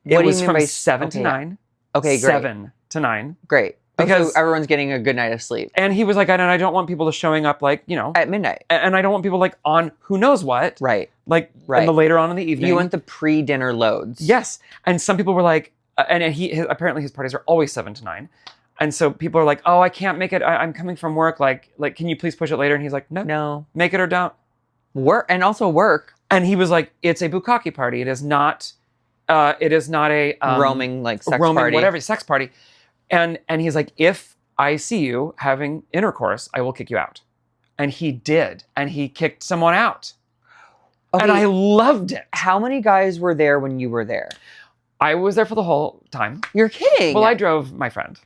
It was from 7 to 9. Okay, great. 7 to 9. Great. Because so everyone's getting a good night of sleep. And he was like, I don't want people to showing up like, at midnight. And I don't want people like on who knows what. Right. Like later on in the evening. You want the pre-dinner loads. Yes. And some people were like, apparently his parties are always 7 to 9. And so people are like, oh, I can't make it. I'm coming from work. Like, can you please push it later? And he's like, no, make it or don't. Work. And also work. And he was like, it's a bukkake party. It is not a roaming like sex roaming, party. whatever, sex party. And he's like, if I see you having intercourse, I will kick you out. And he did. And he kicked someone out. Okay. And I loved it. How many guys were there when you were there? I was there for the whole time. You're kidding. Well, I drove my friend.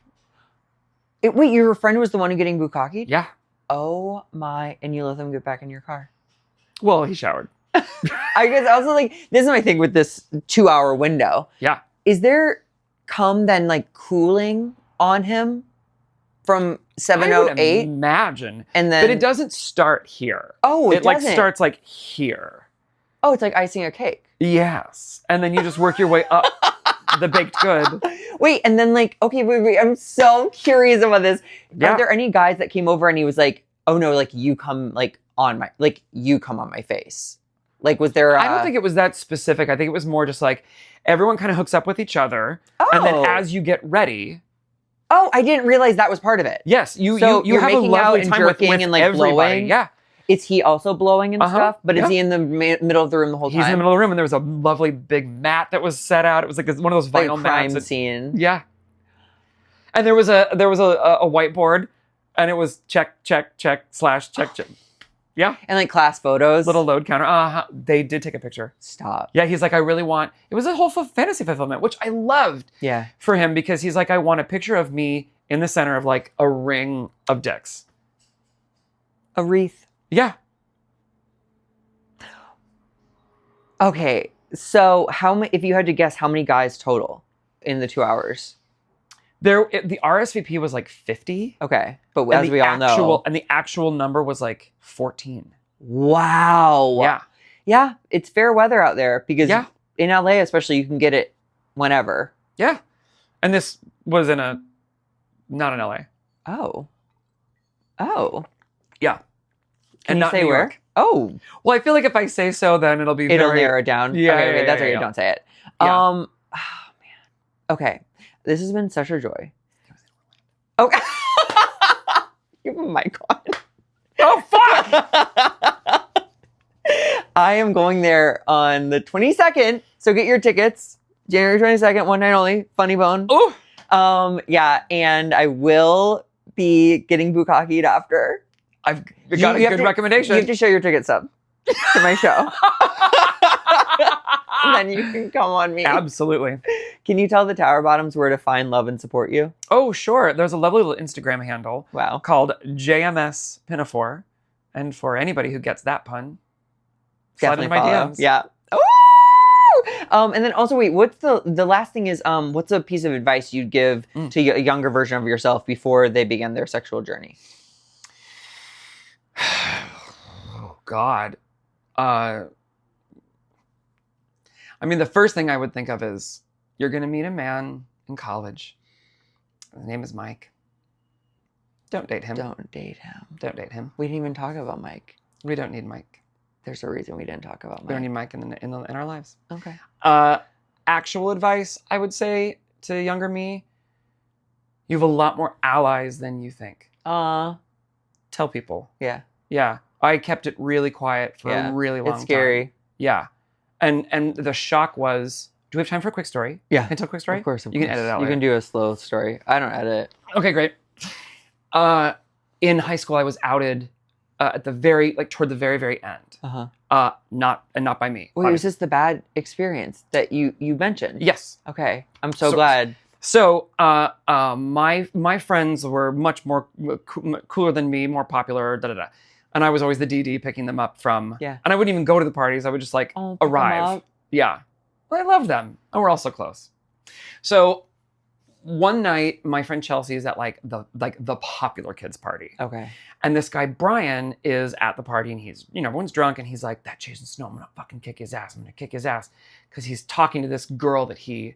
Wait, your friend was the one who getting bukkake? Yeah. Oh my, and you let them get back in your car? Well, he showered. I guess also like, this is my thing with this 2-hour window. Yeah. Is there cum then like cooling on him from 7:08? Imagine. And then, but it doesn't start here. Oh, it like starts like here. Oh, it's like icing a cake. Yes. And then you just work your way up the baked good. Wait, and then like, okay, wait, I'm so curious about this. Yeah. Are there any guys that came over and he was like, oh no, like you come on my face? Like, was there I don't think it was that specific. I think it was more just like everyone kind of hooks up with each other. Oh. And then as you get ready. Oh, I didn't realize that was part of it. Yes. You you're have making a lovely out and time jerking with and like everybody. blowing. Yeah. Is he also blowing and stuff? But is Yeah. he in the middle of the room the whole time? He's in the middle of the room, and there was a lovely big mat that was set out. It was like one of those vinyl like a crime mats. scene. Yeah. And there was a whiteboard, and it was check / check. Yeah. And like class photos. Little load counter. They did take a picture. Stop. Yeah, he's like, I really want. It was a whole fantasy fulfillment, which I loved. Yeah. For him, because he's like, I want a picture of me in the center of like a ring of dicks. A wreath. Yeah. Okay, so if you had to guess, how many guys total in the 2 hours? The RSVP was like 50. Okay, but as we all know. And the actual number was like 14. Wow. Yeah. Yeah, it's fair weather out there because in LA especially, you can get it whenever. Yeah. And this was not in LA. Oh. Yeah. Can and you not say New where? York. Oh. Well, I feel like if I say so, then it'll narrow it down. Yeah, okay, yeah, that's yeah, okay. yeah. Don't say it. Yeah. Oh man. Okay, this has been such a joy. Okay. You have a mic on. Oh fuck! I am going there on the 22nd, so get your tickets. January 22nd, one night only. Funny Bone. Ooh. Yeah, and I will be getting bukkake after. I've got a good recommendation. You have to show your ticket stub to my show. And then you can come on me. Absolutely. Can you tell the Tower Bottoms where to find, love, and support you? Oh, sure. There's a lovely little Instagram handle. Wow. Called JMS Pinafore. And for anybody who gets that pun, slide into my DMs. Yeah. Ooh! And then also, wait, what's the last thing is, what's a piece of advice you'd give to a younger version of yourself before they begin their sexual journey? Oh, God. I mean, the first thing I would think of is you're going to meet a man in college. His name is Mike. Don't date him. Don't date him. Don't date him. We didn't even talk about Mike. We don't need Mike. There's a reason we didn't talk about Mike. We don't need Mike in our lives. Okay. Actual advice, I would say to younger me, you have a lot more allies than you think. Tell people. Yeah. Yeah. I kept it really quiet for a really long time. It's scary. Yeah. And the shock was, do we have time for a quick story? Yeah. Can I tell a quick story? Of course. You can edit it out You later. can do a slow story. I don't edit. Okay, great. In high school, I was outed at the toward the very, very end. Not by me. Wait, was this the bad experience that you mentioned? Yes. Okay. I'm so glad. So my friends were much more cooler than me, more popular, and I was always the DD picking them up from. Yeah. And I wouldn't even go to the parties. I would just like arrive. Yeah. But I loved them, and we're all so close. So one night, my friend Chelsea is at the popular kids party. Okay. And this guy Brian is at the party, and he's everyone's drunk, and he's like, that Jason Snow, I'm gonna fucking kick his ass. I'm gonna kick his ass, because he's talking to this girl that he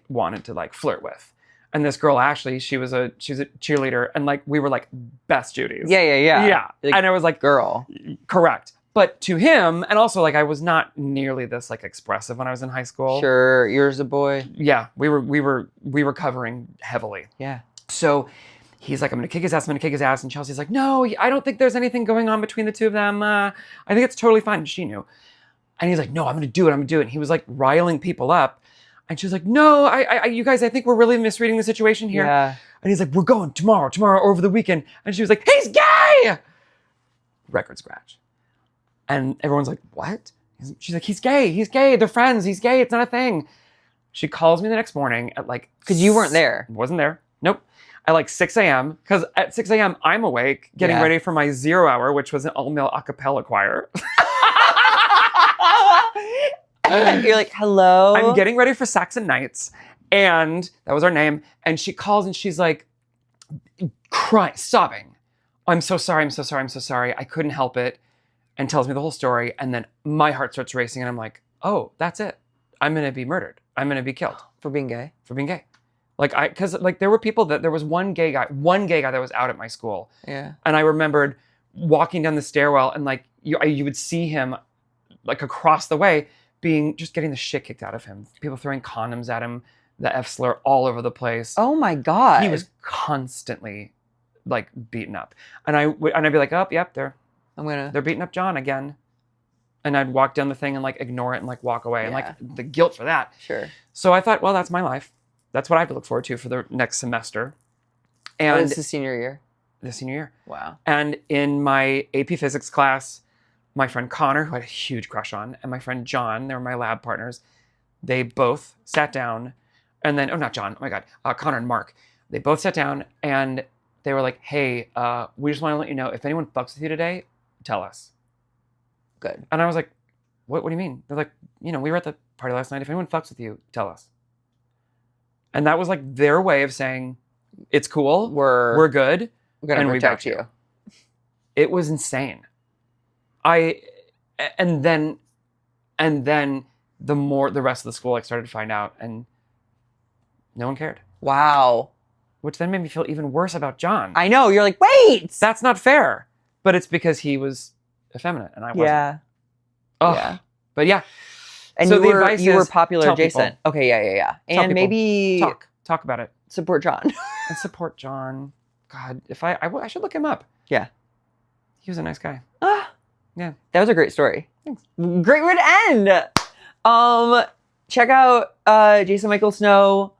wanted to like flirt with. And this girl, actually, she was a cheerleader, and like we were like best Judies. Yeah. Yeah. Like, and I was like, girl. Correct. But to him, and also like I was not nearly this like expressive when I was in high school. Sure, you're a boy. Yeah, we were covering heavily. Yeah. So he's like, I'm gonna kick his ass. I'm gonna kick his ass. And Chelsea's like, no, I don't think there's anything going on between the two of them. I think it's totally fine. She knew. And he's like, no, I'm gonna do it. I'm gonna do it. And he was like riling people up. And she was like, no, you guys, I think we're really misreading the situation here. Yeah. And he's like, we're going tomorrow or over the weekend. And she was like, he's gay. Record scratch. And everyone's like, what? She's like, he's gay. They're friends. He's gay. It's not a thing. She calls me the next morning at like... Because you weren't there. Wasn't there. Nope. At like 6 a.m. Because at 6 a.m. I'm awake, getting ready for my 0 hour, which was an all-male a cappella choir. You're like, hello? I'm getting ready for Saxon Nights. And that was our name. And she calls and she's like, crying, sobbing. I'm so sorry. I couldn't help it. And tells me the whole story. And then my heart starts racing. And I'm like, oh, that's it. I'm going to be murdered. I'm going to be killed. For being gay? For being gay. Because there were people there was one gay guy that was out at my school. Yeah. And I remembered walking down the stairwell and like, you would see him like across the way getting the shit kicked out of him. People throwing condoms at him, the F slur all over the place. Oh my God. He was constantly like beaten up. And I'd be like, oh, yep, they're beating up John again. And I'd walk down the thing and like ignore it and like walk away and like the guilt for that. Sure. So I thought, well, that's my life. That's what I have to look forward to for the next semester. And it's the senior year? The senior year. Wow. And in my AP physics class, my friend Connor, who I had a huge crush on, and my friend John, they were my lab partners, they both sat down and then, oh, not John, oh my God, Connor and Mark. They both sat down and they were like, hey, we just want to let you know, if anyone fucks with you today, tell us. Good. And I was like, what do you mean? They're like, we were at the party last night. If anyone fucks with you, tell us. And that was like their way of saying, it's cool. We're good. We're going to protect you. It was insane. And then the rest of the school started to find out and no one cared. Wow. Which then made me feel even worse about John. I know. You're like, wait. That's not fair. But it's because he was effeminate and I wasn't. Yeah. Oh, yeah. But yeah. And so you were popular adjacent. People. Okay, yeah. And maybe talk about it. Support John. And support John. God, if I should look him up. Yeah. He was a nice guy. Yeah. That was a great story. Thanks. Great way to end. Check out Jason Michael Snow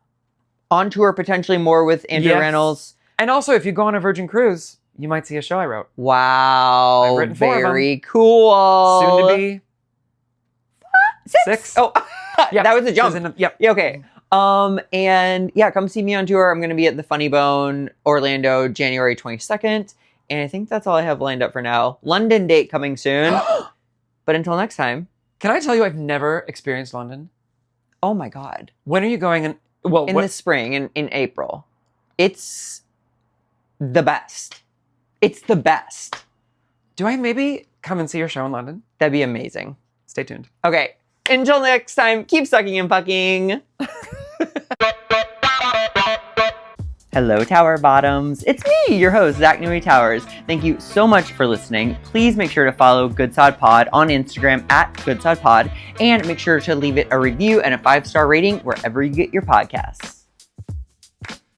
on tour, potentially more with Andrew Reynolds. And also, if you go on a Virgin cruise, you might see a show I wrote. Wow. I've written 4 very cool. Soon to be 6. Oh, yeah. That was a jump. Yep. Yeah, okay. And yeah, come see me on tour. I'm going to be at the Funny Bone, Orlando, January 22nd. And I think that's all I have lined up for now. London date coming soon. But until next time. Can I tell you I've never experienced London? Oh my God. When are you going? In the spring, in April. It's the best. It's the best. Do I maybe come and see your show in London? That'd be amazing. Stay tuned. Okay. Until next time, keep sucking and fucking. Hello, Tower Bottoms. It's me, your host, Zach Newey Towers. Thank you so much for listening. Please make sure to follow GoodSodPod on Instagram at GoodSodPod, and make sure to leave it a review and a 5-star rating wherever you get your podcasts.